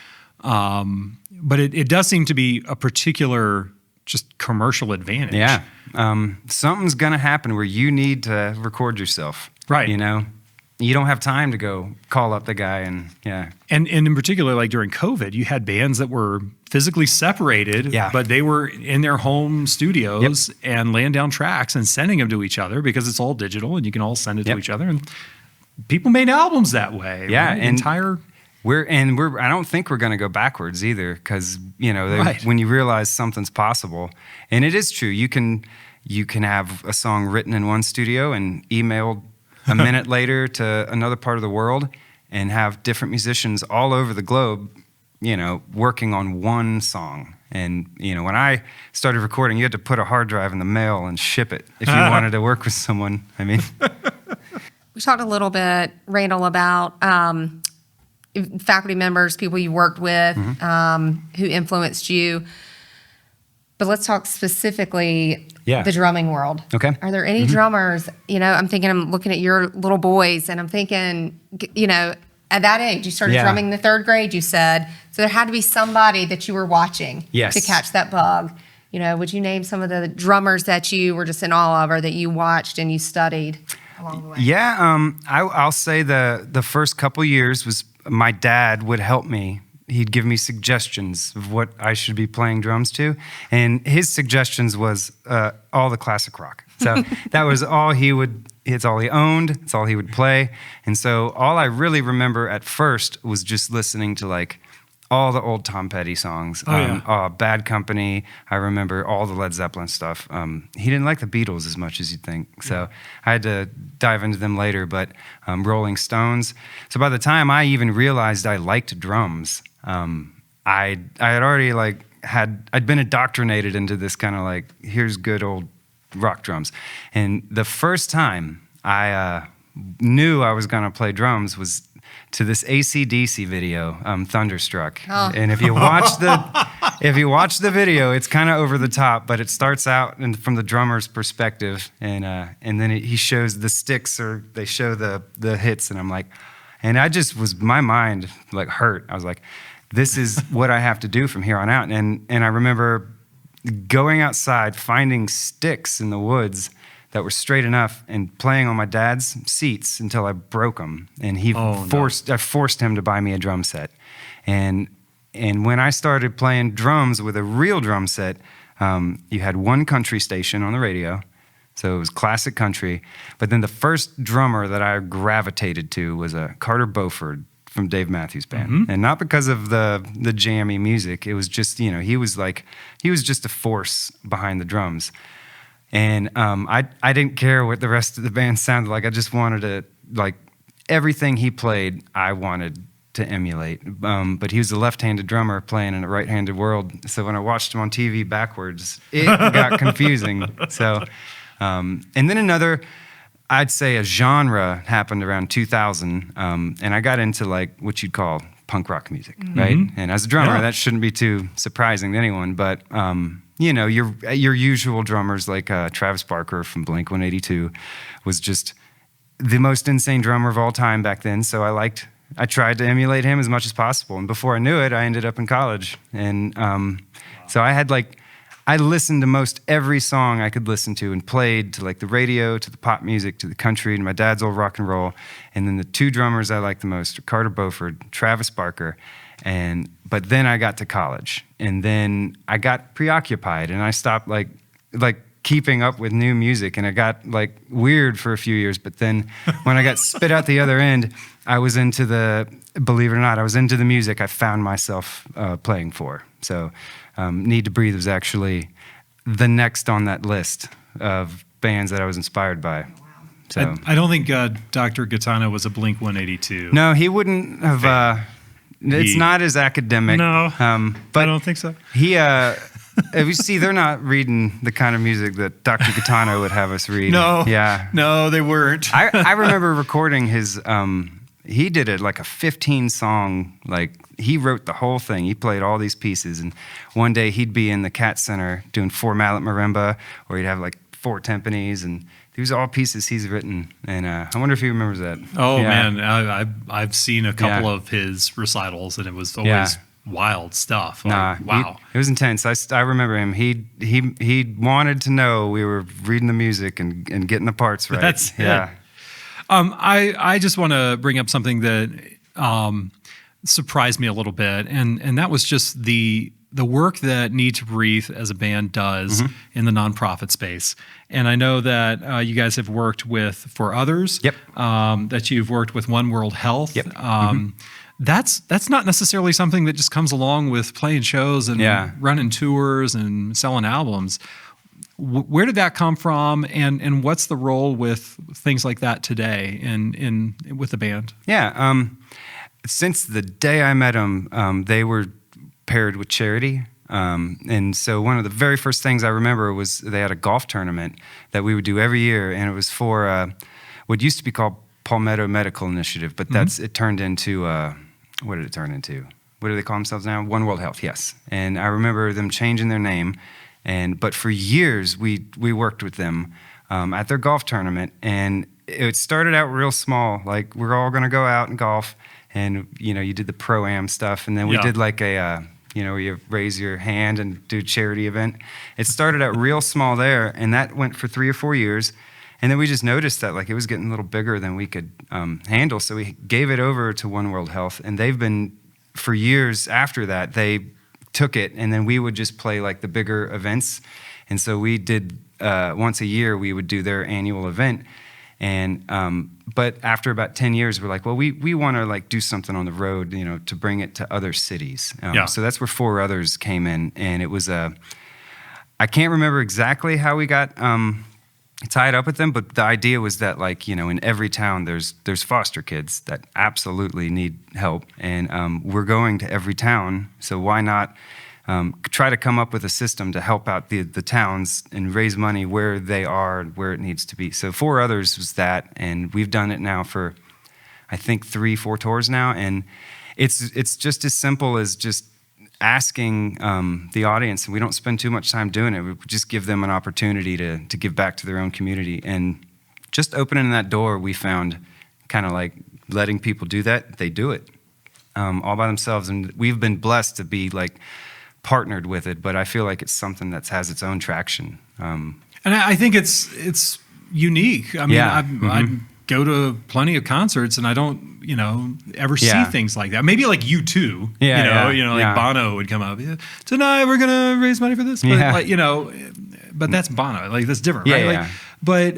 But it does seem to be a particular just commercial advantage. Yeah. Something's going to happen where you need to record yourself. Right. You don't have time to go call up the guy and And in particular, like during COVID, you had bands that were physically separated, but they were in their home studios and laying down tracks and sending them to each other because it's all digital and you can all send it to each other. And people made albums that way. Yeah, right? and I don't think we're going to go backwards either, because when you realize something's possible, and it is true, you can have a song written in one studio and emailed a minute later to another part of the world, and have different musicians all over the globe, working on one song. And, when I started recording, you had to put a hard drive in the mail and ship it if you wanted to work with someone. I mean, we talked a little bit, Randall, about faculty members, people you worked with, who influenced you. But let's talk specifically the drumming world. Okay. Are there any drummers, I'm looking at your little boys and I'm thinking, at that age, you started drumming in the 3rd grade, you said. So there had to be somebody that you were watching to catch that bug. Would you name some of the drummers that you were just in awe of or that you watched and you studied along the way? Yeah, I'll say the first couple years was my dad would help me. He'd give me suggestions of what I should be playing drums to. And his suggestions was all the classic rock. So that was all it's all he owned, it's all he would play. And so all I really remember at first was just listening to like all the old Tom Petty songs. Bad Company. I remember all the Led Zeppelin stuff. He didn't like the Beatles as much as you'd think. So I had to dive into them later, but Rolling Stones. So by the time I even realized I liked drums, I had already I'd been indoctrinated into this kind of like, here's good old rock drums. And the first time I knew I was going to play drums was to this AC/DC video, Thunderstruck. Oh. And if you watch the video, it's kind of over the top, but it starts out from the drummer's perspective, and then he shows the sticks, or they show the hits, and I'm like, and my mind like hurt. I was like, this is what I have to do from here on out. And I remember going outside, finding sticks in the woods that were straight enough and playing on my dad's seats until I broke them. And I forced him to buy me a drum set. And when I started playing drums with a real drum set, you had one country station on the radio. So it was classic country. But then the first drummer that I gravitated to was Carter Beauford from Dave Matthews Band. Mm-hmm. And not because of the jammy music. It was just, he was just a force behind the drums. And I didn't care what the rest of the band sounded like. I just wanted to, like, everything he played, I wanted to emulate. But he was a left-handed drummer playing in a right-handed world. So when I watched him on TV backwards, it got confusing. So, and then I'd say a genre happened around 2000. And I got into, like, what you'd call punk rock music, right? And as a drummer, that shouldn't be too surprising to anyone. But your usual drummers like Travis Barker from Blink-182 was just the most insane drummer of all time back then. So I tried to emulate him as much as possible. And before I knew it, I ended up in college. And so I listened to most every song I could listen to and played to like the radio, to the pop music, to the country, to my dad's old rock and roll. And then the two drummers I liked the most are Carter Beauford, Travis Barker. But then I got to college, and then I got preoccupied, and I stopped like keeping up with new music, and it got like weird for a few years. But then when I got spit out the other end, I was believe it or not, I was into the music I found myself playing for. So Need to Breathe was actually the next on that list of bands that I was inspired by. So I don't think Dr. Gaetano was a Blink-182. No, he wouldn't have. It's not as academic. No, but I don't think so. You see, they're not reading the kind of music that Dr. Gaetano would have us read. No, yeah, no, they weren't. I remember recording his. He did it like a 15-song. Like he wrote the whole thing. He played all these pieces, and one day he'd be in the Cat Center doing 4 mallet marimba, or he'd have like 4 timpanis, and these are all pieces he's written, and I wonder if he remembers that. Oh man, I've seen a couple of his recitals, and it was always wild stuff. Like, wow, it was intense. I remember him. He wanted to know we were reading the music and getting the parts right. That's it. I just want to bring up something that surprised me a little bit, and that was just the work that Need to Breathe as a band does in the nonprofit space. And I know that you guys have worked for others. Yep. That you've worked with One World Health. Yep. That's not necessarily something that just comes along with playing shows and running tours and selling albums. Where did that come from, and what's the role with things like that today with the band? Yeah. Since the day I met them, they were paired with charity. And so one of the very first things I remember was they had a golf tournament that we would do every year, and it was for what used to be called Palmetto Medical Initiative, but it turned into, what did it turn into? What do they call themselves now? One World Health, yes. And I remember them changing their name, but for years we worked with them at their golf tournament, and it started out real small, like we're all going to go out and golf, and you did the pro-am stuff, and then we did like a where you raise your hand and do a charity event. It started out real small there, and that went for 3 or 4 years. And then we just noticed that like it was getting a little bigger than we could handle. So we gave it over to One World Health, and they've been, for years after that, they took it, and then we would just play like the bigger events. And so we did, once a year, we would do their annual event. And but after about 10 years, we're like, well, we want to like do something on the road, you know, to bring it to other cities. So that's where Four Others came in, and it was I can't remember exactly how we got tied up with them, but the idea was that like, you know, in every town there's foster kids that absolutely need help, and we're going to every town, so why not try to come up with a system to help out the towns and raise money where they are, where it needs to be. So Four Others was that, and we've done it now for I think 3-4 tours now, and it's just as simple as just asking the audience, and we don't spend too much time doing it. We just give them an opportunity to give back to their own community. And just opening that door, we found kind of like letting people do that. They do it all by themselves. And we've been blessed to be like partnered with it, but I feel like it's something that has its own traction. And I think it's unique. I mean, I go to plenty of concerts, and I don't, you know, ever see things like that. Maybe like U2, like Bono would come up. Tonight we're gonna raise money for this, but like, you know, but that's Bono. Like that's different, right? Like, but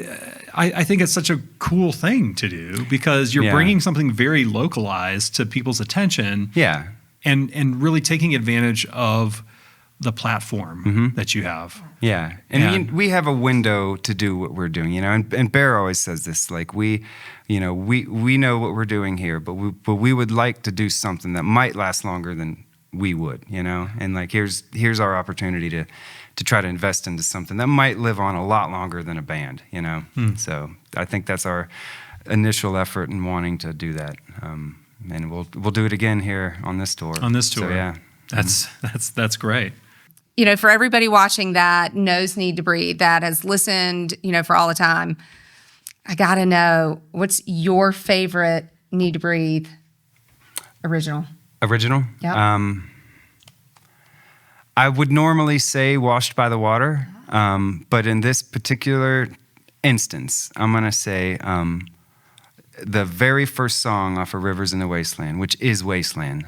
I think it's such a cool thing to do because you're bringing something very localized to people's attention. Yeah, and really taking advantage of the platform that you have. Yeah, and we have a window to do what we're doing, you know. And Bear always says this, like we know what we're doing here, but we would like to do something that might last longer than we would, you know. And like here's our opportunity to try to invest into something that might live on a lot longer than a band, you know. So I think that's our initial effort in wanting to do that, and we'll do it again here on this tour. So, yeah, that's great. You know, for everybody watching that knows Need to Breathe, that has listened, you know, for all the time, I got to know, what's your favorite Need to Breathe original? Original? Yep. I would normally say Washed by the Water, but in this particular instance, I'm going to say the very first song off of Rivers in the Wasteland, which is Wasteland.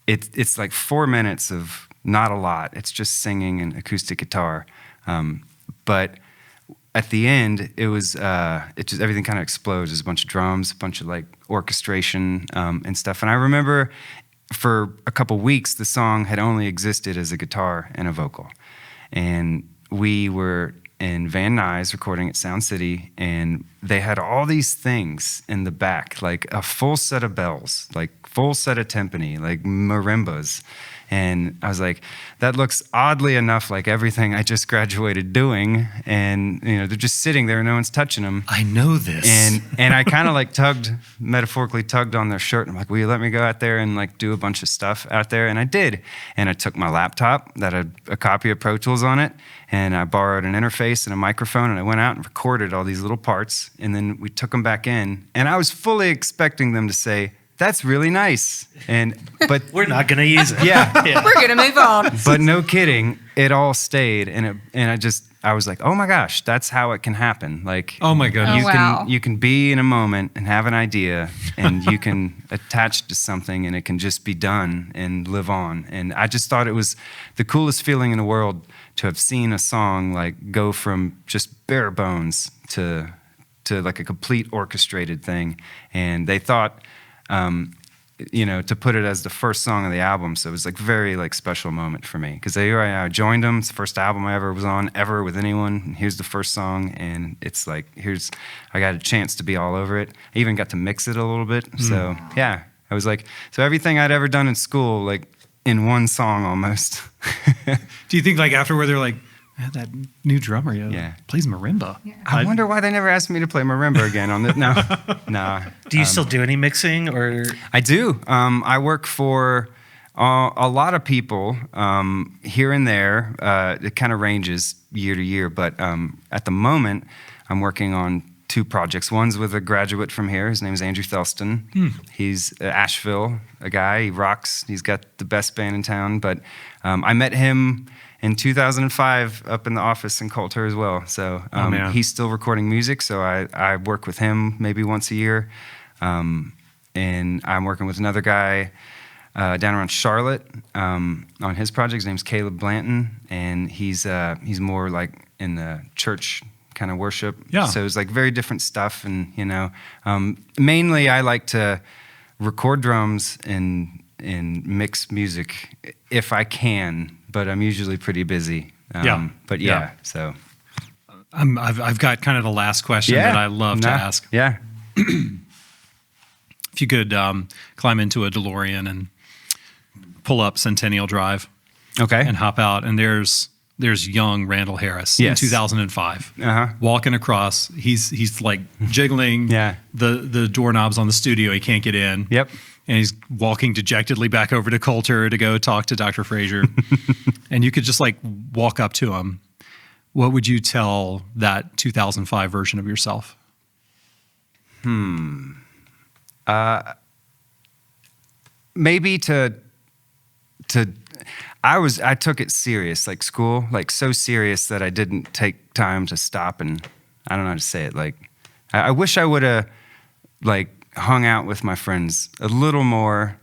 It's like 4 minutes of not a lot. It's just singing and acoustic guitar. But at the end, it was it just everything kind of explodes. There's a bunch of drums, a bunch of like orchestration and stuff. And I remember for a couple weeks, the song had only existed as a guitar and a vocal. And we were in Van Nuys recording at Sound City, and they had all these things in the back, like a full set of bells, like full set of timpani, like marimbas. And I was like, that looks oddly enough like everything I just graduated doing. And, you know, they're just sitting there, no one's touching them. I know this. And I kind of like metaphorically tugged on their shirt. I'm like, will you let me go out there and like do a bunch of stuff out there? And I did. And I took my laptop that had a copy of Pro Tools on it, and I borrowed an interface and a microphone, and I went out and recorded all these little parts. And then we took them back in. And I was fully expecting them to say, that's really nice. But we're not going to use it. Yeah. We're going to move on. But no kidding, it all stayed. And I was like, oh my gosh, that's how it can happen. Like, oh my goodness. You can be in a moment and have an idea, and you can attach to something, and it can just be done and live on. And I just thought it was the coolest feeling in the world to have seen a song like go from just bare bones to like a complete orchestrated thing. And they thought, you know, to put it as the first song of the album. So it was like very like special moment for me, because I joined them. It's the first album I ever was on ever with anyone. And here's the first song, and it's like, I got a chance to be all over it. I even got to mix it a little bit. So yeah, I was like, so everything I'd ever done in school, like in one song almost. Do you think like afterward they're like, that new drummer plays marimba? Yeah. I wonder why they never asked me to play marimba again on this. No. Do you still do any mixing, or? I do. I work for a lot of people here and there. It kind of ranges year to year, but at the moment, I'm working on 2 projects. One's with a graduate from here. His name is Andrew Thelston. He's Asheville, a guy. He rocks. He's got the best band in town. But I met him in 2005 up in the office in Coulter as well. So he's still recording music. So I work with him maybe once a year. And I'm working with another guy down around Charlotte on his project. His name's Caleb Blanton, and he's more like in the church kind of worship. Yeah. So it's like very different stuff, and mainly I like to record drums and mix music if I can, but I'm usually pretty busy. But so I've got kind of the last question that I love to ask. Yeah. If you could climb into a DeLorean and pull up Centennial Drive, and hop out, and there's young Randall Harris in 2005 walking across. He's like jiggling the doorknobs on the studio. He can't get in. Yep. And he's walking dejectedly back over to Coulter to go talk to Dr. Frazier. And you could just like walk up to him. What would you tell that 2005 version of yourself? Maybe I took it serious, like school, like so serious that I didn't take time to stop and I don't know how to say it. Like, I wish I would have like hung out with my friends a little more,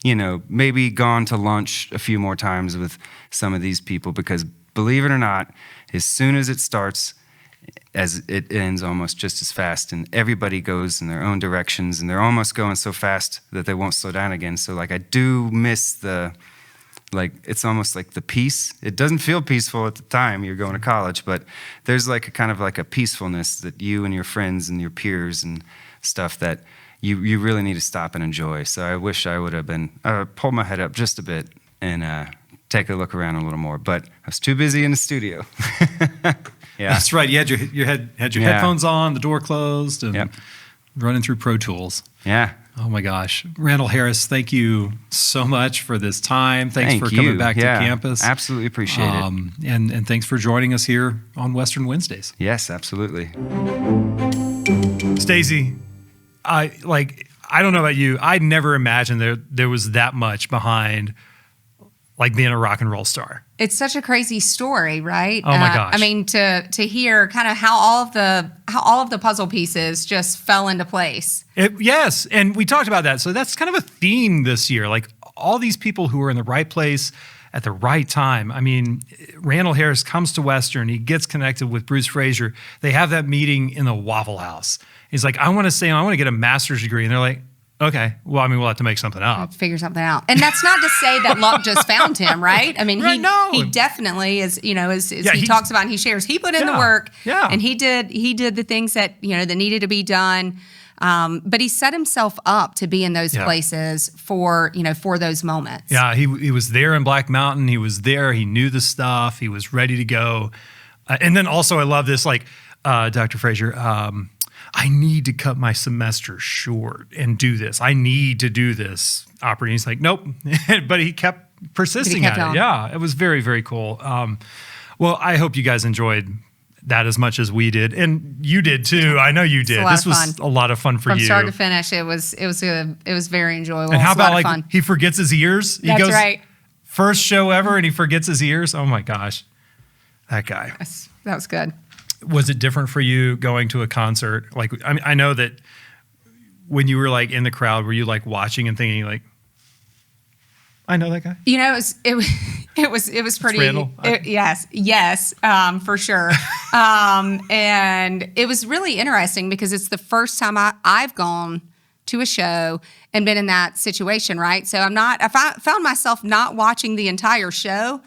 maybe gone to lunch a few more times with some of these people, because believe it or not, as soon as it starts, as it ends almost just as fast, and everybody goes in their own directions, and they're almost going so fast that they won't slow down again. So like I do miss it's almost like the peace. It doesn't feel peaceful at the time you're going to college, but there's like a kind of like a peacefulness that you and your friends and your peers and stuff that you really need to stop and enjoy. So I wish I would have been pulled my head up just a bit and take a look around a little more, but I was too busy in the studio. Yeah, that's right. You had your headphones on, the door closed, and running through Pro Tools. Yeah. Oh my gosh, Randall Harris, thank you so much for this time. Thanks for coming back to campus. Absolutely appreciate it. And thanks for joining us here on Western Wednesdays. Yes, absolutely. Stacey, I don't know about you. I never imagined there was that much behind like being a rock and roll star. It's such a crazy story, right? Oh my gosh. I mean, to hear kind of how all of the puzzle pieces just fell into place. Yes, and we talked about that. So that's kind of a theme this year. Like all these people who are in the right place at the right time. I mean, Randall Harris comes to Western. He gets connected with Bruce Frazier. They have that meeting in the Waffle House. He's like, I want to get a master's degree. And they're like, okay, well, I mean, we'll have to make something up. Figure something out. And that's not to say that luck just found him, right? I mean, he definitely is, as he talks about and he shares, he put in the work and he did the things that, that needed to be done. But he set himself up to be in those places for those moments. Yeah, he was there in Black Mountain. He was there. He knew the stuff. He was ready to go. And then also I love this, like, Dr. Frazier, I need to cut my semester short and do this. I need to do this opera. And he's like, nope. But he kept persisting at it. Yeah, it was very, very cool. Well, I hope you guys enjoyed that as much as we did. And you did too. I know you did. This was a lot of fun for you. From start to finish, it was very enjoyable. And how about he forgets his ears? That's right. First show ever and he forgets his ears? Oh my gosh. That guy. Yes, that was good. Was it different for you going to a concert? Like, I mean, I know that when you were like in the crowd, were you like watching and thinking like, I know that guy? It was pretty. Randall? Yes, for sure. And it was really interesting because it's the first time I've gone to a show and been in that situation, right? So I found myself not watching the entire show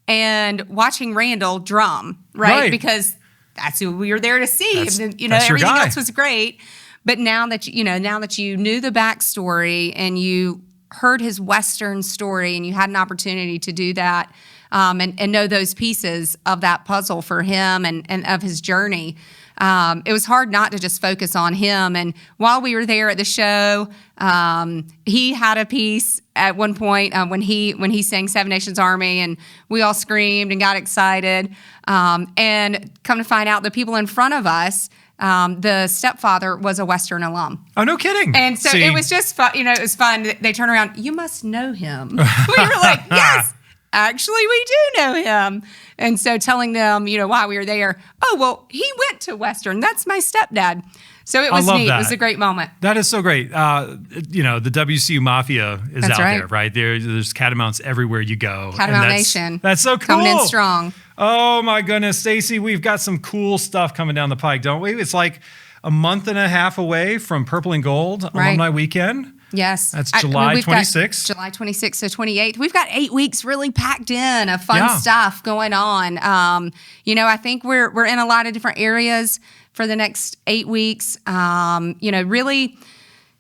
and watching Randall drum, right? Because that's who we were there to see. And, everything else was great. But now that you knew the backstory and you heard his Western story and you had an opportunity to do that and know those pieces of that puzzle for him and of his journey, it was hard not to just focus on him. And while we were there at the show, he had a piece at one point when he sang Seven Nations Army, and we all screamed and got excited. And come to find out, the people in front of us, the stepfather was a Western alum. Oh, no kidding. And so it was just fun. It was fun. They turned around. You must know him. We were like, yes. actually, we do know him. And so telling them, why we were there, oh, well, he went to Western. That's my stepdad. So it was neat. That. It was a great moment. That is so great. The WCU Mafia is out there, right? There's Catamounts everywhere you go. Catamount Nation. That's so cool. Coming in strong. Oh, my goodness. Stacey, we've got some cool stuff coming down the pike, don't we? It's like a month and a half away from Purple and Gold Alumni Weekend. Yes. That's July 26th. July 26th to 28th. We've got 8 weeks really packed in of fun stuff going on. I think we're in a lot of different areas for the next 8 weeks. Really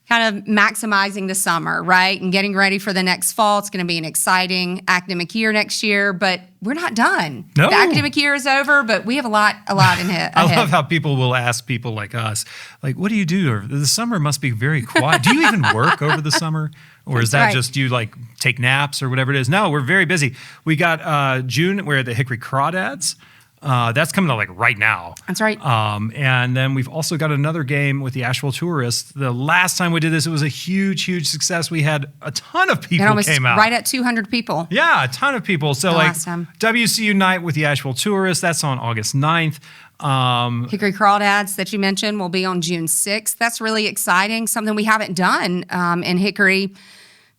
kind of maximizing the summer, right? And getting ready for the next fall. It's going to be an exciting academic year next year, but we're not done. No. The academic year is over, but we have a lot ahead. I love how people will ask people like us, like, what do you do? The summer must be very quiet. Do you even work over the summer? Or is that just you like take naps or whatever it is? No, we're very busy. We got June, we're at the Hickory Crawdads. That's coming out like right now. That's right. And then we've also got another game with the Asheville Tourists. The last time we did this, it was a huge, huge success. We had a ton of people came out. Right at 200 people. Yeah, a ton of people. So last time. WCU Night with the Asheville Tourists, that's on August 9th. Hickory Crawdads that you mentioned will be on June 6th. That's really exciting, something we haven't done in Hickory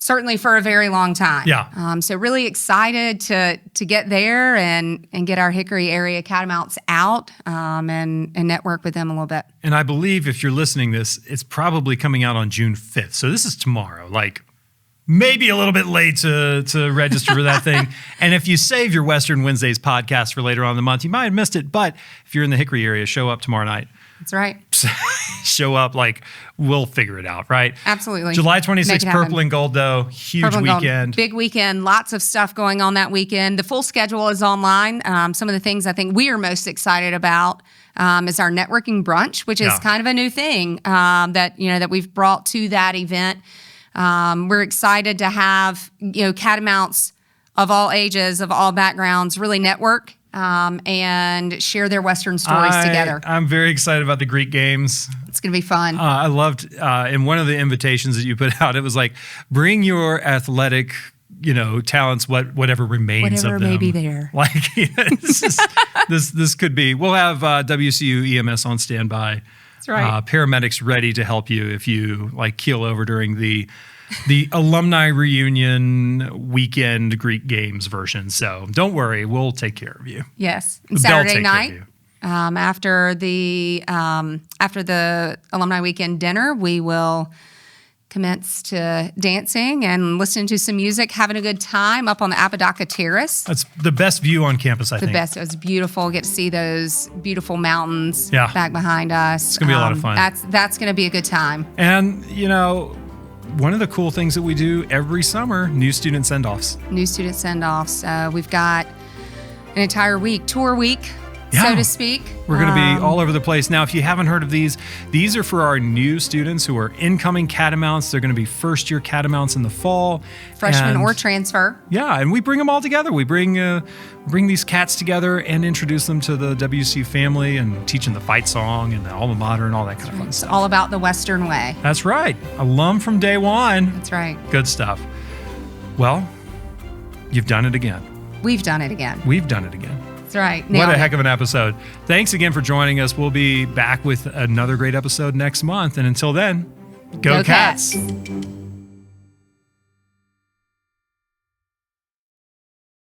certainly for a very long time. Yeah. So really excited to get there and get our Hickory area Catamounts out and network with them a little bit. And I believe if you're listening to this, it's probably coming out on June 5th. So this is tomorrow, like maybe a little bit late to register for that thing. And if you save your Western Wednesdays podcast for later on in the month, you might have missed it. But if you're in the Hickory area, show up tomorrow night. That's right. Show up, we'll figure it out, right? Absolutely. July 26th, Purple and Gold, though. Huge weekend. Big weekend. Lots of stuff going on that weekend. The full schedule is online. Some of the things I think we are most excited about is our networking brunch, which is kind of a new thing that we've brought to that event. We're excited to have Catamounts of all ages, of all backgrounds, really network. And share their Western stories together. I'm very excited about the Greek games. It's going to be fun. I loved in one of the invitations that you put out, it was like, bring your athletic, talents, whatever remains of them. Whatever may be there. This could be. We'll have WCU EMS on standby. That's right. Paramedics ready to help you if you keel over during the alumni reunion weekend Greek games version. So don't worry, we'll take care of you. Yes. And Saturday night, after the alumni weekend dinner, we will commence to dancing and listening to some music, having a good time up on the Apodaca Terrace. That's the best view on campus, I think. The best. It was beautiful. Get to see those beautiful mountains back behind us. It's going to be a lot of fun. That's going to be a good time. And, one of the cool things that we do every summer, new student send-offs. New student send-offs. We've got an entire week, tour week, so to speak. We're going to be all over the place. Now, if you haven't heard of these are for our new students who are incoming Catamounts. They're going to be first-year Catamounts in the fall. Freshmen or transfer. Yeah, and we bring them all together. We bring these cats together and introduce them to the WCU family and teach them the fight song and the alma mater and all that kind of fun stuff. It's all about the Western way. That's right. Alum from day one. That's right. Good stuff. Well, you've done it again. We've done it again. We've done it again. That's right. What a heck of an episode. Thanks again for joining us. We'll be back with another great episode next month. And until then, go Cats.